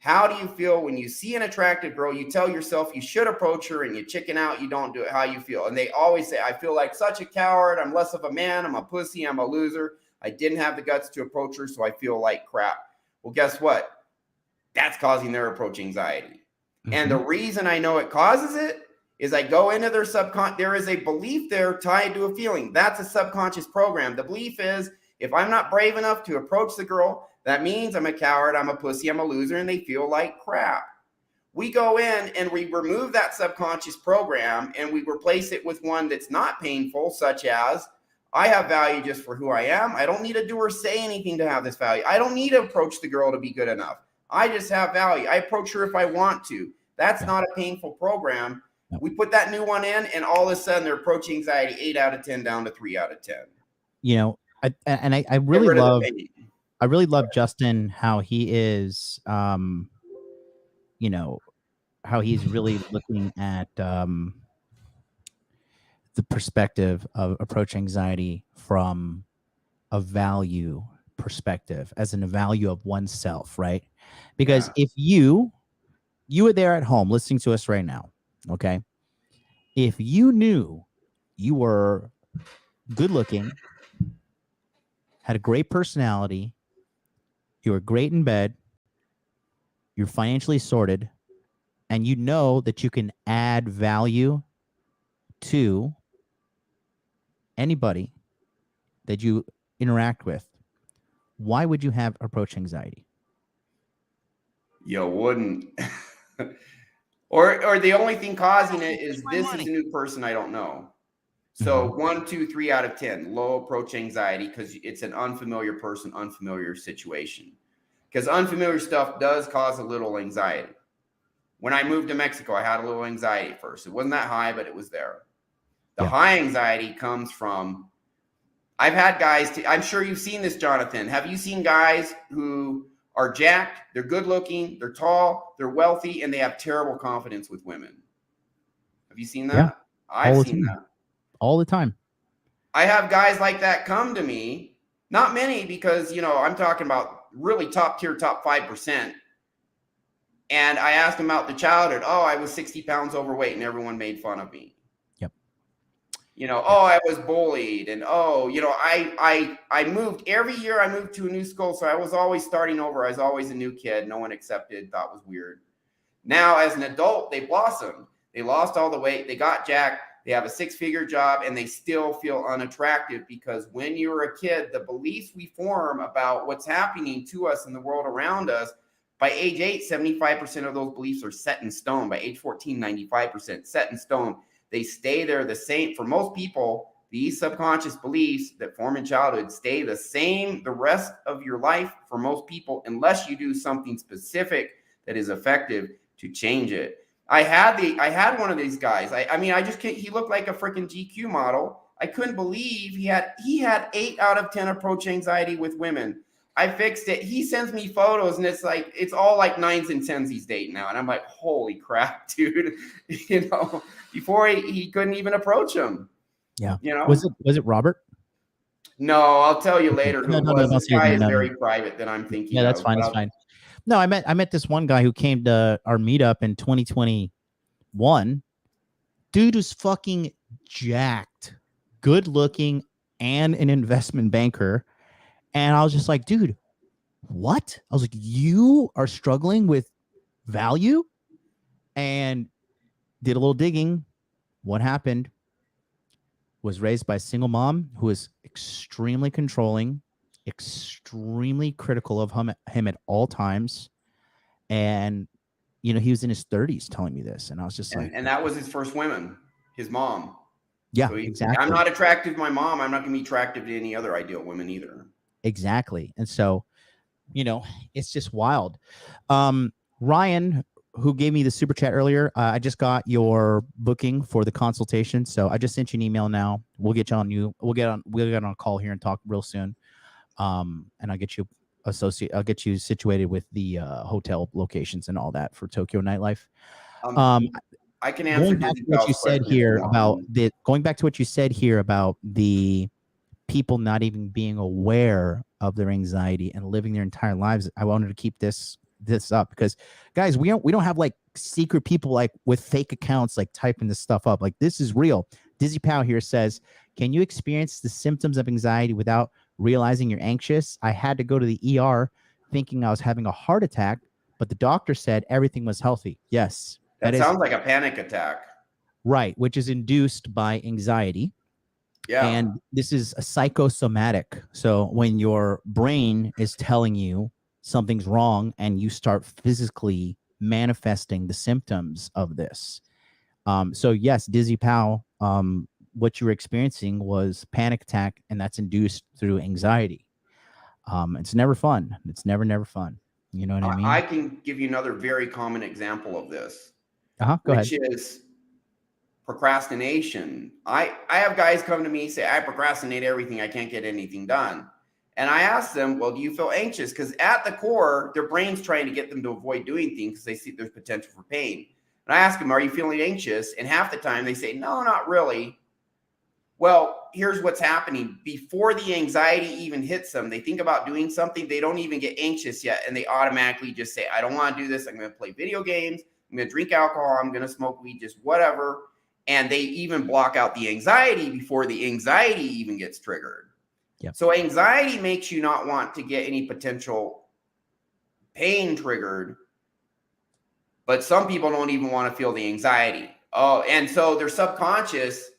how do you feel when you see an attractive girl, you tell yourself you should approach her and you chicken out, you don't do it, how you feel? And they always say, I feel like such a coward. I'm less of a man. I'm a pussy. I'm a loser. I didn't have the guts to approach her, so I feel like crap. Well, guess what? That's causing their approach anxiety. Mm-hmm. And the reason I know it causes it is I go into their subconscious. There is a belief there tied to a feeling. That's a subconscious program. The belief is if I'm not brave enough to approach the girl, that means I'm a coward, I'm a pussy, I'm a loser, and they feel like crap. We go in and we remove that subconscious program and we replace it with one that's not painful, such as I have value just for who I am. I don't need to do or say anything to have this value. I don't need to approach the girl to be good enough. I just have value. I approach her if I want to. That's not a painful program. We put that new one in, and all of a sudden, their approach anxiety 8 out of 10 down to 3 out of 10. You know, I really love Justin, how he is, you know, how he's really looking at the perspective of approach anxiety from a value perspective, as in a value of oneself, right? Because if you are there at home listening to us right now, okay, if you knew you were good looking, had a great personality, you were great in bed, you're financially sorted, and you know that you can add value to anybody that you interact with, why would you have approach anxiety? You wouldn't. Or the only thing causing it is this is a new person I don't know. So 1, 2, 3 out of 10, low approach anxiety, because it's an unfamiliar person, unfamiliar situation. Because unfamiliar stuff does cause a little anxiety. When I moved to Mexico, I had a little anxiety at first. It wasn't that high, but it was there. The high anxiety comes from, I've had guys, I'm sure you've seen this, Jonathan. Have you seen guys who are jacked, they're good looking, they're tall, they're wealthy, and they have terrible confidence with women? Have you seen that? Yeah, I've seen that. All the time. I have guys like that come to me, not many, because, you know, I'm talking about really top tier, top 5%. And I asked them about the childhood. Oh, I was 60 pounds overweight and everyone made fun of me. Yep. You know, oh, I was bullied. And, oh, you know, I moved every year. I moved to a new school. So I was always starting over. I was always a new kid. No one accepted, thought was weird. Now, as an adult, they blossomed. They lost all the weight. They got jacked. They have a 6-figure job and they still feel unattractive, because when you're a kid, the beliefs we form about what's happening to us in the world around us, by age 8, 75% of those beliefs are set in stone. By age 14, 95% set in stone. They stay there the same. For most people, these subconscious beliefs that form in childhood stay the same the rest of your life for most people, unless you do something specific that is effective to change it. I had one of these guys. I mean, I just can't. He looked like a freaking GQ model. I couldn't believe he had 8 out of 10 approach anxiety with women. I fixed it. He sends me photos and it's like, it's all like 9s and 10s he's dating now. And I'm like, holy crap, dude. You know, before he couldn't even approach him. Yeah. You know, was it Robert? No, I'll tell you later who it was. This guy is no. very private that I'm thinking. Yeah, that's fine. That's fine. No, I met this one guy who came to our meetup in 2021. Dude was fucking jacked, good looking, and an investment banker. And I was just like, dude, what? I was like, you are struggling with value? And did a little digging. What happened? Was raised by a single mom who was extremely controlling, extremely critical of him at all times. And you know, he was in his 30s telling me this, and I was just like, and that was his first women, his mom. yeah, So exactly. I'm not attractive to my mom. I'm not going to be attractive to any other ideal women either. Exactly. And so, you know, it's just wild. Ryan, who gave me the super chat earlier, I just got your booking for the consultation. So I just sent you an email now. We'll get we'll get on a call here and talk real soon. And I'll get you situated with the hotel locations and all that for Tokyo nightlife. I can answer going back to what you said here about the people not even being aware of their anxiety and living their entire lives. I wanted to keep this up because, guys, we don't have like secret people like with fake accounts like typing this stuff up. Like, this is real. Dizzy Pow here says, can you experience the symptoms of anxiety without realizing you're anxious? I had to go to the ER thinking I was having a heart attack, but the doctor said everything was healthy. Yes. That sounds like a panic attack. Right, which is induced by anxiety. Yeah. And this is a psychosomatic. So when your brain is telling you something's wrong and you start physically manifesting the symptoms of this. So yes, Dizzy Pow, what you were experiencing was panic attack, and that's induced through anxiety. It's never fun. It's never fun. You know what I mean? I can give you another very common example of this. Go ahead. Which is procrastination. I have guys come to me say, I procrastinate everything. I can't get anything done. And I ask them, well, do you feel anxious? Because at the core, their brain's trying to get them to avoid doing things because they see there's potential for pain. And I ask them, are you feeling anxious? And half the time they say, no, not really. Well, here's what's happening. Before the anxiety even hits them, they think about doing something. They don't even get anxious yet. And they automatically just say, I don't want to do this. I'm going to play video games. I'm going to drink alcohol. I'm going to smoke weed, just whatever. And they even block out the anxiety before the anxiety even gets triggered. Yep. So anxiety makes you not want to get any potential pain triggered. But some people don't even want to feel the anxiety. Oh, and so their subconscious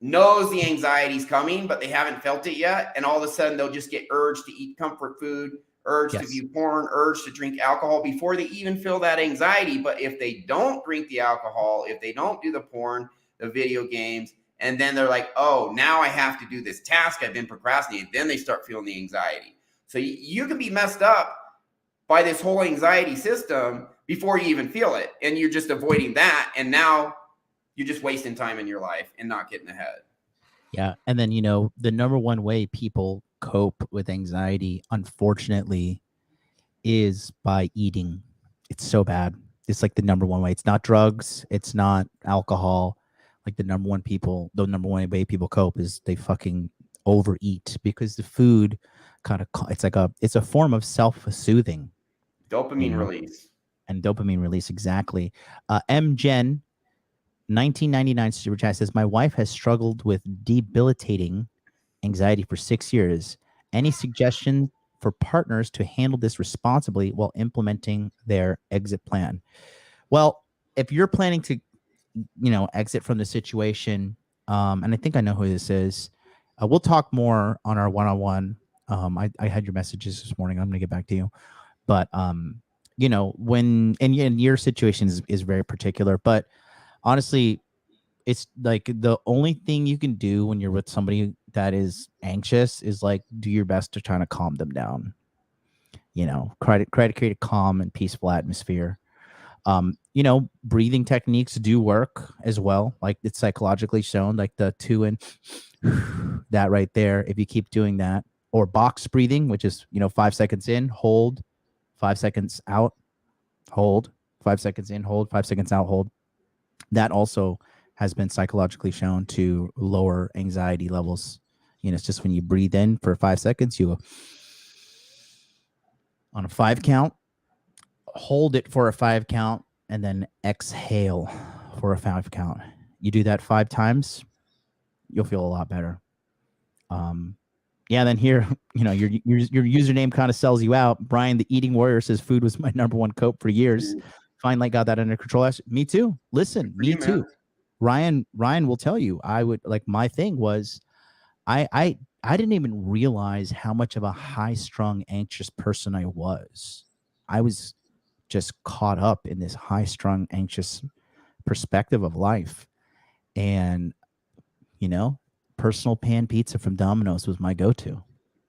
knows the anxiety's coming, but they haven't felt it yet. And all of a sudden they'll just get urged to eat comfort food, urge to view porn, urge to drink alcohol before they even feel that anxiety. But if they don't drink the alcohol, if they don't do the porn, the video games, and then they're like, oh, now I have to do this task I've been procrastinating, then they start feeling the anxiety. So you can be messed up by this whole anxiety system before you even feel it. And you're just avoiding that. And now you're just wasting time in your life and not getting ahead. Yeah. And then, you know, the number one way people cope with anxiety, unfortunately, is by eating. It's so bad. It's like the number one way. It's not drugs. It's not alcohol. Like the number one way people cope is they fucking overeat because the food kind of, it's a form of self-soothing. Dopamine release. And dopamine release, exactly. MGen 1999 super chat says, my wife has struggled with debilitating anxiety for 6 years. Any suggestion for partners to handle this responsibly while implementing their exit plan? Well, if you're planning to, you know, exit from the situation, and I think I know who this is, we'll talk more on our one-on-one. I had your messages this morning. I'm going to get back to you. But, you know, when, and your situation is very particular, but honestly, it's like the only thing you can do when you're with somebody that is anxious is like do your best to try to calm them down. You know, try to create a calm and peaceful atmosphere. You know, breathing techniques do work as well. Like it's psychologically shown, like the 2 and that right there. If you keep doing that, or box breathing, which is, you know, 5 seconds in, hold, 5 seconds out, hold, 5 seconds in, hold, 5 seconds out, hold. That also has been psychologically shown to lower anxiety levels. You know, it's just when you breathe in for 5 seconds, you go on a 5 count, hold it for a 5 count, and then exhale for a 5 count. You do that 5 times, you'll feel a lot better. Yeah, then here, you know, your username kind of sells you out. Brian, the eating warrior, says food was my number one cope for years. Finally got that under control. Me too. Listen, me too. Ryan will tell you, I would like, my thing was I didn't even realize how much of a high strung, anxious person I was. I was just caught up in this high-strung, anxious perspective of life. And, you know, personal pan pizza from Domino's was my go-to.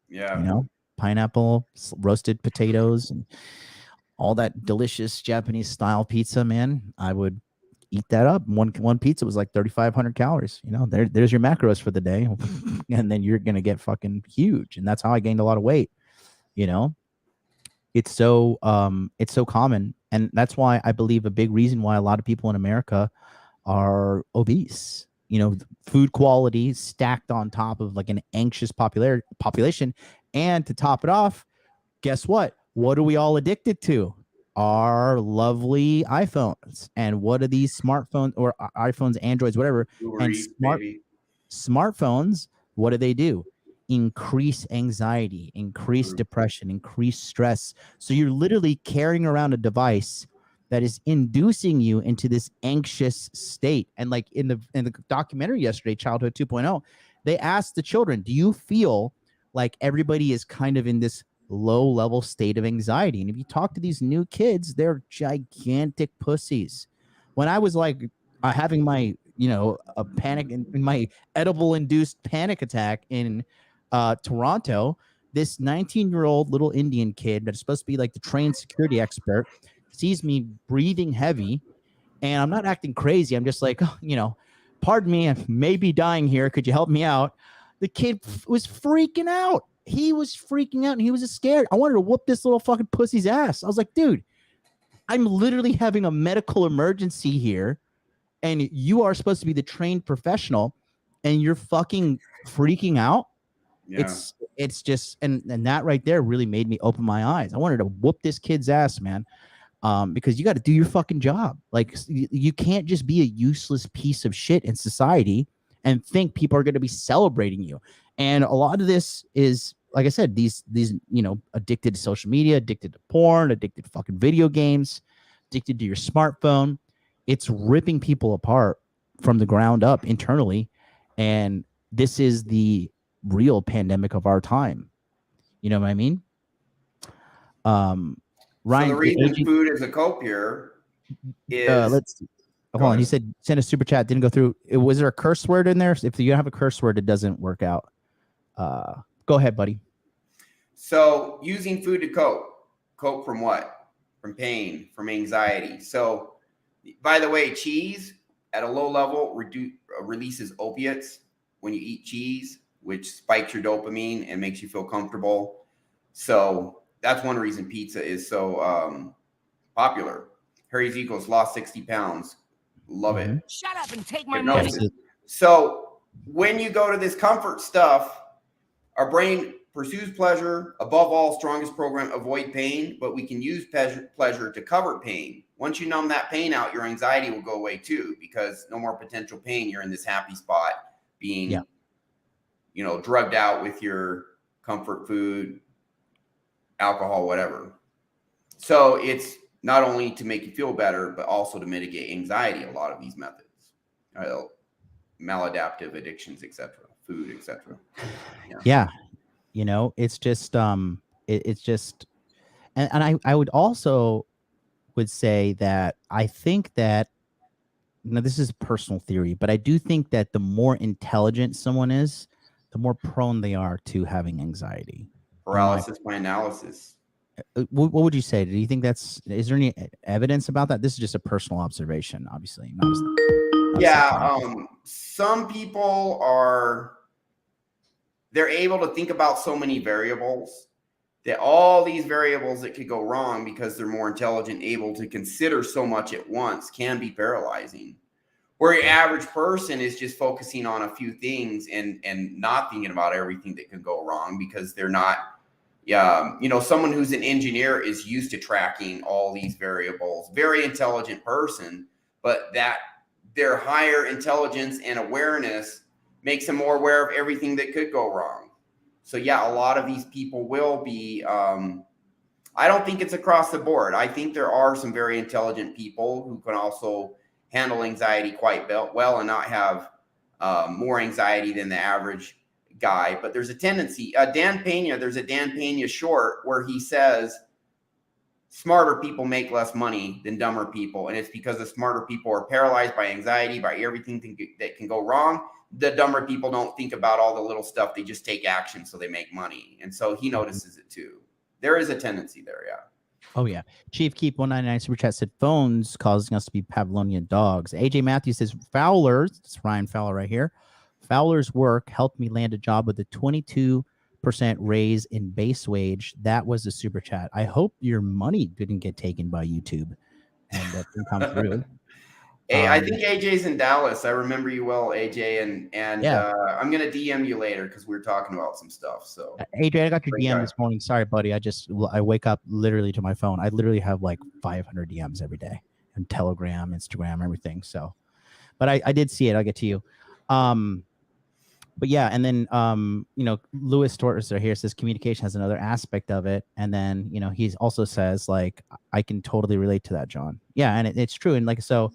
Yeah. You know, pineapple, roasted potatoes, and all that delicious Japanese style pizza, man. I would eat that up. One pizza was like 3,500 calories. You know, there's your macros for the day. And then you're going to get fucking huge. And that's how I gained a lot of weight. You know, it's so common. And that's why I believe a big reason why a lot of people in America are obese. You know, food quality stacked on top of like an anxious population. And to top it off, guess what? What are we all addicted to? Our lovely iPhones. And what are these smartphones or iPhones, Androids, whatever? And smartphones, what do? Increase anxiety, increase depression, increase stress. So you're literally carrying around a device that is inducing you into this anxious state. And like in the documentary yesterday, Childhood 2.0, they asked the children, do you feel like everybody is kind of in this low level state of anxiety? And if you talk to these new kids, they're gigantic pussies. When I was like having my, you know, a panic in my edible induced panic attack in Toronto, this 19-year-old little Indian kid that's supposed to be like the trained security expert sees me breathing heavy, and I'm not acting crazy. I'm just like, oh, you know, pardon me, I may be dying here. Could you help me out? The kid was freaking out. He was freaking out and he was scared. I wanted to whoop this little fucking pussy's ass. I was like, dude, I'm literally having a medical emergency here, and you are supposed to be the trained professional, and you're fucking freaking out. Yeah. It's just, and that right there really made me open my eyes. I wanted to whoop this kid's ass, man. Because you got to do your fucking job. Like you can't just be a useless piece of shit in society and think people are going to be celebrating you. And a lot of this is, like I said, these, you know, addicted to social media, addicted to porn, addicted to fucking video games, addicted to your smartphone. It's ripping people apart from the ground up internally. And this is the real pandemic of our time. You know what I mean? Ryan, so the reason food is a cope here is let's hold on. He said send a super chat, didn't go through. Was there a curse word in there? If you have a curse word, it doesn't work out. Go ahead, buddy. So using food to cope from what? From pain, from anxiety. So by the way, cheese at a low level releases opiates when you eat cheese, which spikes your dopamine and makes you feel comfortable. So that's one reason pizza is so popular. Harry's Eagles lost 60 pounds. Love it. Shut up and take my money. So when you go to this comfort stuff, our brain pursues pleasure. Above all, strongest program, avoid pain. But we can use pleasure to cover pain. Once you numb that pain out, your anxiety will go away too, because no more potential pain. You're in this happy spot being, you know, drugged out with your comfort food, alcohol, whatever. So it's not only to make you feel better, but also to mitigate anxiety. A lot of these methods, maladaptive addictions, etc., food, etc. Yeah, you know, it's just it's just, and I would also would say that I think that, you know, this is personal theory, but I do think that the more intelligent someone is, the more prone they are to having anxiety. Paralysis by analysis. What would you say? Do you think is there any evidence about that? This is just a personal observation, obviously. Some people they're able to think about so many variables, that all these variables that could go wrong because they're more intelligent, able to consider so much at once, can be paralyzing. Where your average person is just focusing on a few things and not thinking about everything that could go wrong because they're not, you know, someone who's an engineer is used to tracking all these variables, very intelligent person, but that their higher intelligence and awareness makes them more aware of everything that could go wrong. So yeah, a lot of these people will be, I don't think it's across the board. I think there are some very intelligent people who can also handle anxiety quite well and not have more anxiety than the average guy. But there's a tendency, there's a Dan Pena short where he says smarter people make less money than dumber people. And it's because the smarter people are paralyzed by anxiety, by everything that can go wrong. The dumber people don't think about all the little stuff. They just take action so they make money. And so he notices it too. There is a tendency there, yeah. Oh, yeah. Chief Keep 199 Super Chat said, phones causing us to be Pavlovian dogs. AJ Matthews says, Fowler's, it's Ryan Fowler right here, Fowler's work helped me land a job with a 22% raise in base wage. That was a Super Chat. I hope your money didn't get taken by YouTube and that didn't come through. I think AJ's in Dallas. I remember you well, AJ, and yeah. I'm gonna DM you later because we were talking about some stuff. So AJ, I got your DM this morning. Sorry, buddy. I wake up literally to my phone. I literally have like 500 DMs every day, and Telegram, Instagram, everything. So, but I did see it. I'll get to you. But yeah, and then Louis Torres here says communication has another aspect of it, and then he also says like I can totally relate to that, John. Yeah, and it's true, and like so.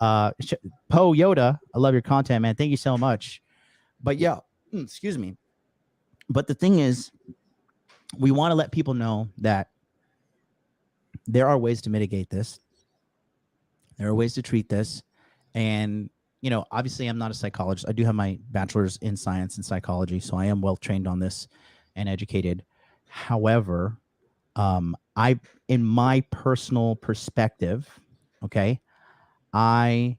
Poe Yoda, I love your content, man. Thank you so much. But yeah, excuse me. But the thing is, we want to let people know that there are ways to mitigate this. There are ways to treat this. And, obviously I'm not a psychologist. I do have my bachelor's in science and psychology, so I am well trained on this and educated. However, in my personal perspective, okay, I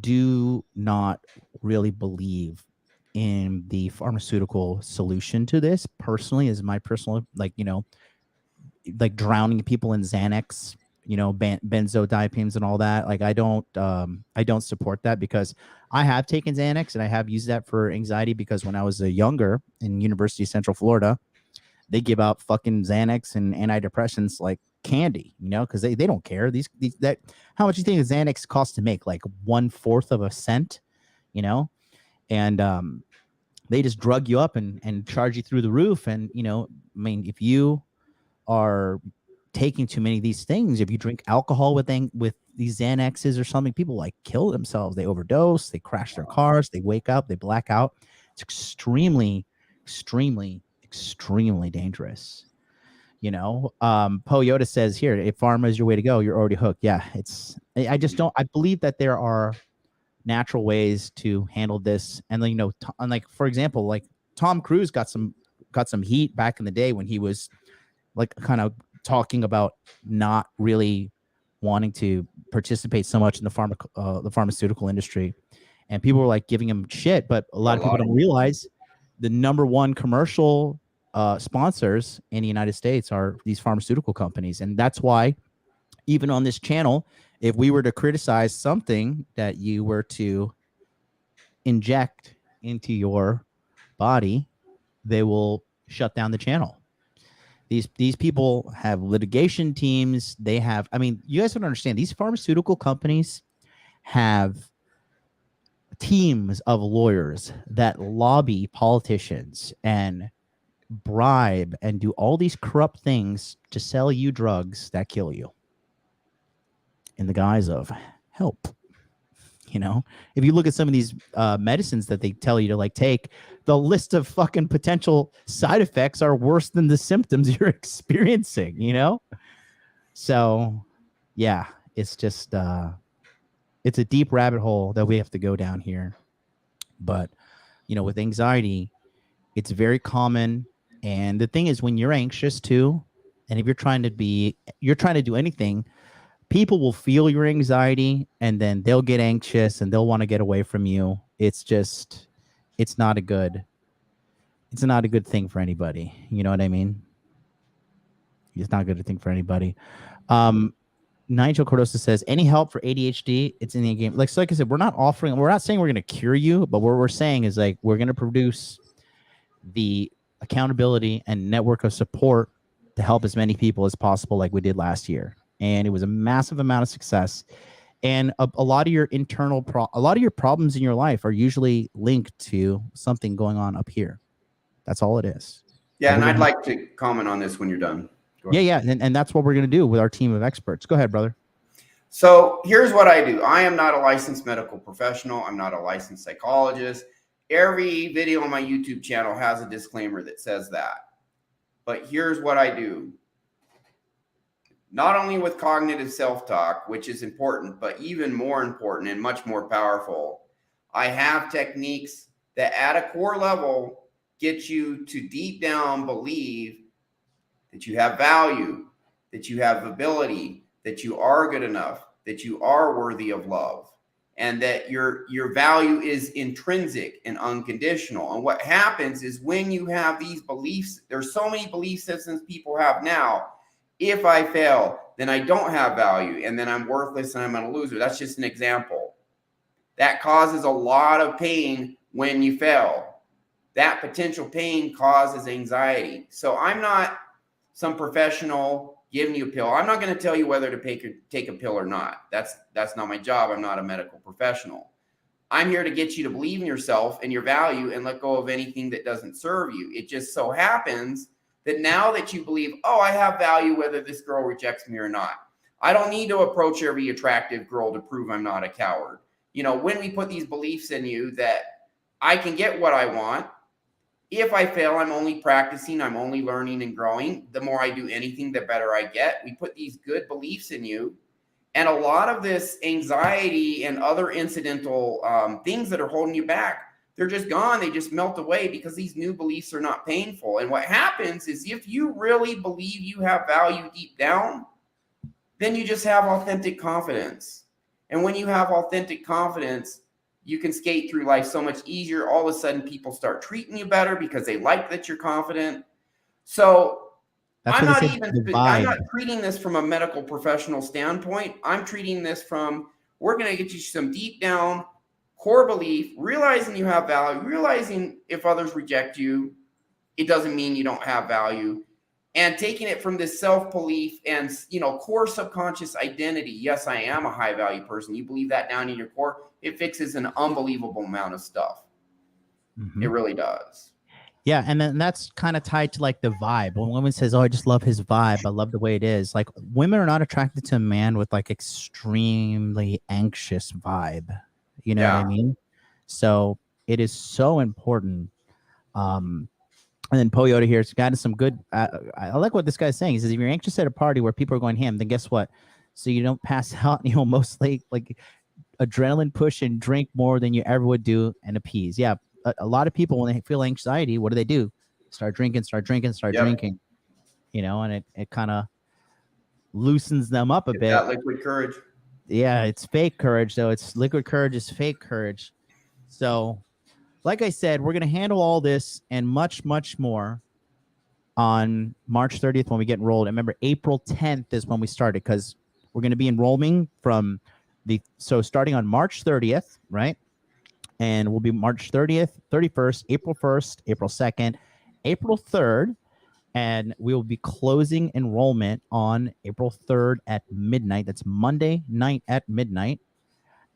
do not really believe in the pharmaceutical solution to this. Personally, is my personal, like drowning people in Xanax, benzodiazepines and all that. Like I don't support that because I have taken Xanax and I have used that for anxiety because when I was younger in University of Central Florida, they give out fucking Xanax and antidepressants like candy, because they don't care. How much do you think Xanax costs to make? Like 1/4 of a cent, and they just drug you up and charge you through the roof. And if you are taking too many of these things, if you drink alcohol with these Xanaxes or something, people like kill themselves. They overdose, they crash their cars, they wake up, they black out. It's extremely, extremely, extremely dangerous. Poe Yoda says here, if pharma is your way to go, you're already hooked. Yeah, I believe that there are natural ways to handle this. And like for example, like Tom Cruise got some heat back in the day when he was like kind of talking about not really wanting to participate so much in the pharmaceutical industry, and people were like giving him shit. But a lot of people don't realize the number one commercial sponsors in the United States are these pharmaceutical companies. And that's why even on this channel, if we were to criticize something that you were to inject into your body, they will shut down the channel. These people have litigation teams. They have, you guys don't understand. These pharmaceutical companies have teams of lawyers that lobby politicians and bribe and do all these corrupt things to sell you drugs that kill you in the guise of help. If you look at some of these medicines that they tell you to like take, the list of fucking potential side effects are worse than the symptoms you're experiencing, So yeah, it's just it's a deep rabbit hole that we have to go down here. But with anxiety, it's very common. And the thing is, when you're anxious too, and if you're trying to do anything, people will feel your anxiety and then they'll get anxious and they'll want to get away from you. It's not a good thing for anybody. You know what I mean? It's not a good thing for anybody. Nigel Cordosa says, any help for ADHD, it's in the game. Like I said, we're not saying we're going to cure you, but what we're saying is like, we're going to produce the accountability and network of support to help as many people as possible, like we did last year. And it was a massive amount of success. And a lot of your a lot of your problems in your life are usually linked to something going on up here. That's all it is. Yeah, and I'd like to comment on this when you're done. Yeah. And that's what we're going to do with our team of experts. Go ahead, brother. So here's what I do. I am not a licensed medical professional. I'm not a licensed psychologist. Every video on my YouTube channel has a disclaimer that says that. But here's what I do. not only with cognitive self-talk, which is important, but even more important and much more powerful, I have techniques that at a core level get you to deep down believe that you have value, that you have ability, that you are good enough, that you are worthy of love, and that your value is intrinsic and unconditional. And what happens is when you have these beliefs, there's so many belief systems people have now. If I fail, then I don't have value, and then I'm worthless and I'm a loser. That's just an example. That causes a lot of pain when you fail. That potential pain causes anxiety. So I'm not some professional giving you a pill. I'm not going to tell you whether to take a pill or not. That's not my job. I'm not a medical professional. I'm here to get you to believe in yourself and your value and let go of anything that doesn't serve you. It just so happens that now that you believe, oh, I have value whether this girl rejects me or not. I don't need to approach every attractive girl to prove I'm not a coward. You know, when we put these beliefs in you that I can get what I want, if I fail, I'm only practicing, I'm only learning and growing. The more I do anything, the better I get. We put these good beliefs in you. And a lot of this anxiety and other incidental things that are holding you back, they're just gone. They just melt away because these new beliefs are not painful. And what happens is if you really believe you have value deep down, then you just have authentic confidence. And when you have authentic confidence, you can skate through life so much easier. All of a sudden, people start treating you better because they like that you're confident. So I'm not treating this from a medical professional standpoint. I'm treating this from, we're going to get you some deep down core belief, realizing you have value, realizing if others reject you, it doesn't mean you don't have value, and taking it from this self-belief and, you know, core subconscious identity. Yes, I am a high value person. You believe that down in your core, it fixes an unbelievable amount of stuff. Mm-hmm. It really does. Yeah, and then that's kind of tied to like the vibe. When a woman says, "Oh, I just love his vibe. I love the way it is." Like women are not attracted to a man with like extremely anxious vibe. You know what I mean? So it is so important. And then Poyota here has gotten some good. I like what this guy's saying. He says, if you're anxious at a party where people are going ham, then guess what? So you don't pass out. You know, mostly like adrenaline push and drink more than you ever would do and appease. Yeah. A lot of people, when they feel anxiety, what do? Start drinking, you know, and it kind of loosens them up a bit. That liquid courage. Yeah, it's fake courage, though. It's liquid courage is fake courage. So, like I said, we're going to handle all this and much, much more on March 30th when we get enrolled. And remember, April 10th is when we started because we're going to be enrolling starting on March 30th, right? And we'll be March 30th, 31st, April 1st, April 2nd, April 3rd, and we will be closing enrollment on April 3rd at midnight. That's Monday night at midnight.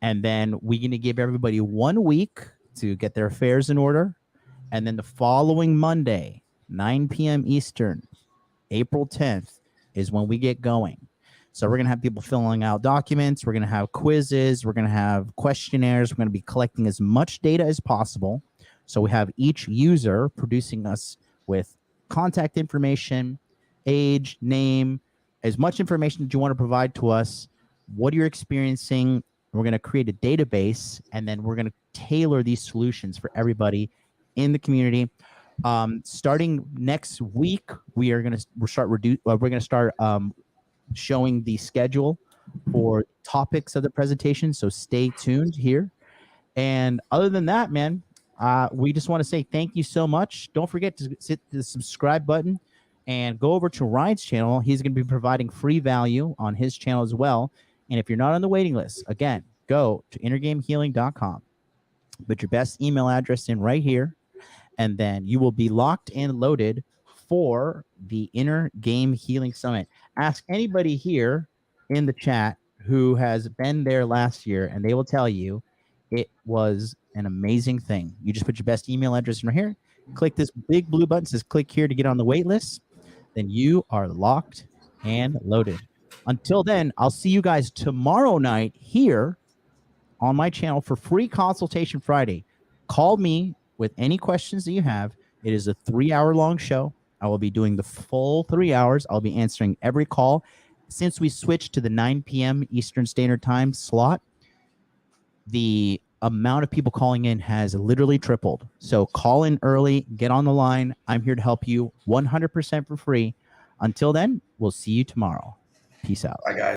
And then we're going to give everybody 1 week to get their affairs in order. And then the following Monday, 9 p.m. Eastern, April 10th, is when we get going. So we're going to have people filling out documents. We're going to have quizzes. We're going to have questionnaires. We're going to be collecting as much data as possible. So we have each user producing us with contact information, age, name, as much information that you want to provide to us, what you're experiencing. We're going to create a database, and then we're going to tailor these solutions for everybody in the community. Starting next week, we're going to start showing the schedule for topics of the presentation. So stay tuned here. And other than that, man, we just want to say thank you so much. Don't forget to hit the subscribe button and go over to Ryan's channel. He's going to be providing free value on his channel as well. And if you're not on the waiting list, again, go to innergamehealing.com. Put your best email address in right here, and then you will be locked and loaded for the Inner Game Healing Summit. Ask anybody here in the chat who has been there last year, and they will tell you it was an amazing thing. You just put your best email address in right here, click this big blue button, says click here to get on the wait list. Then you are locked and loaded. Until then, I'll see you guys tomorrow night here on my channel for free consultation Friday. Call me with any questions that you have. It is a 3-hour long show. I will be doing the full 3 hours. I'll be answering every call since we switched to the 9 p.m. Eastern Standard Time slot, the amount of people calling in has literally tripled. So call in early, get on the line. I'm here to help you 100% for free. Until then, we'll see you tomorrow. Peace out. Bye, guys.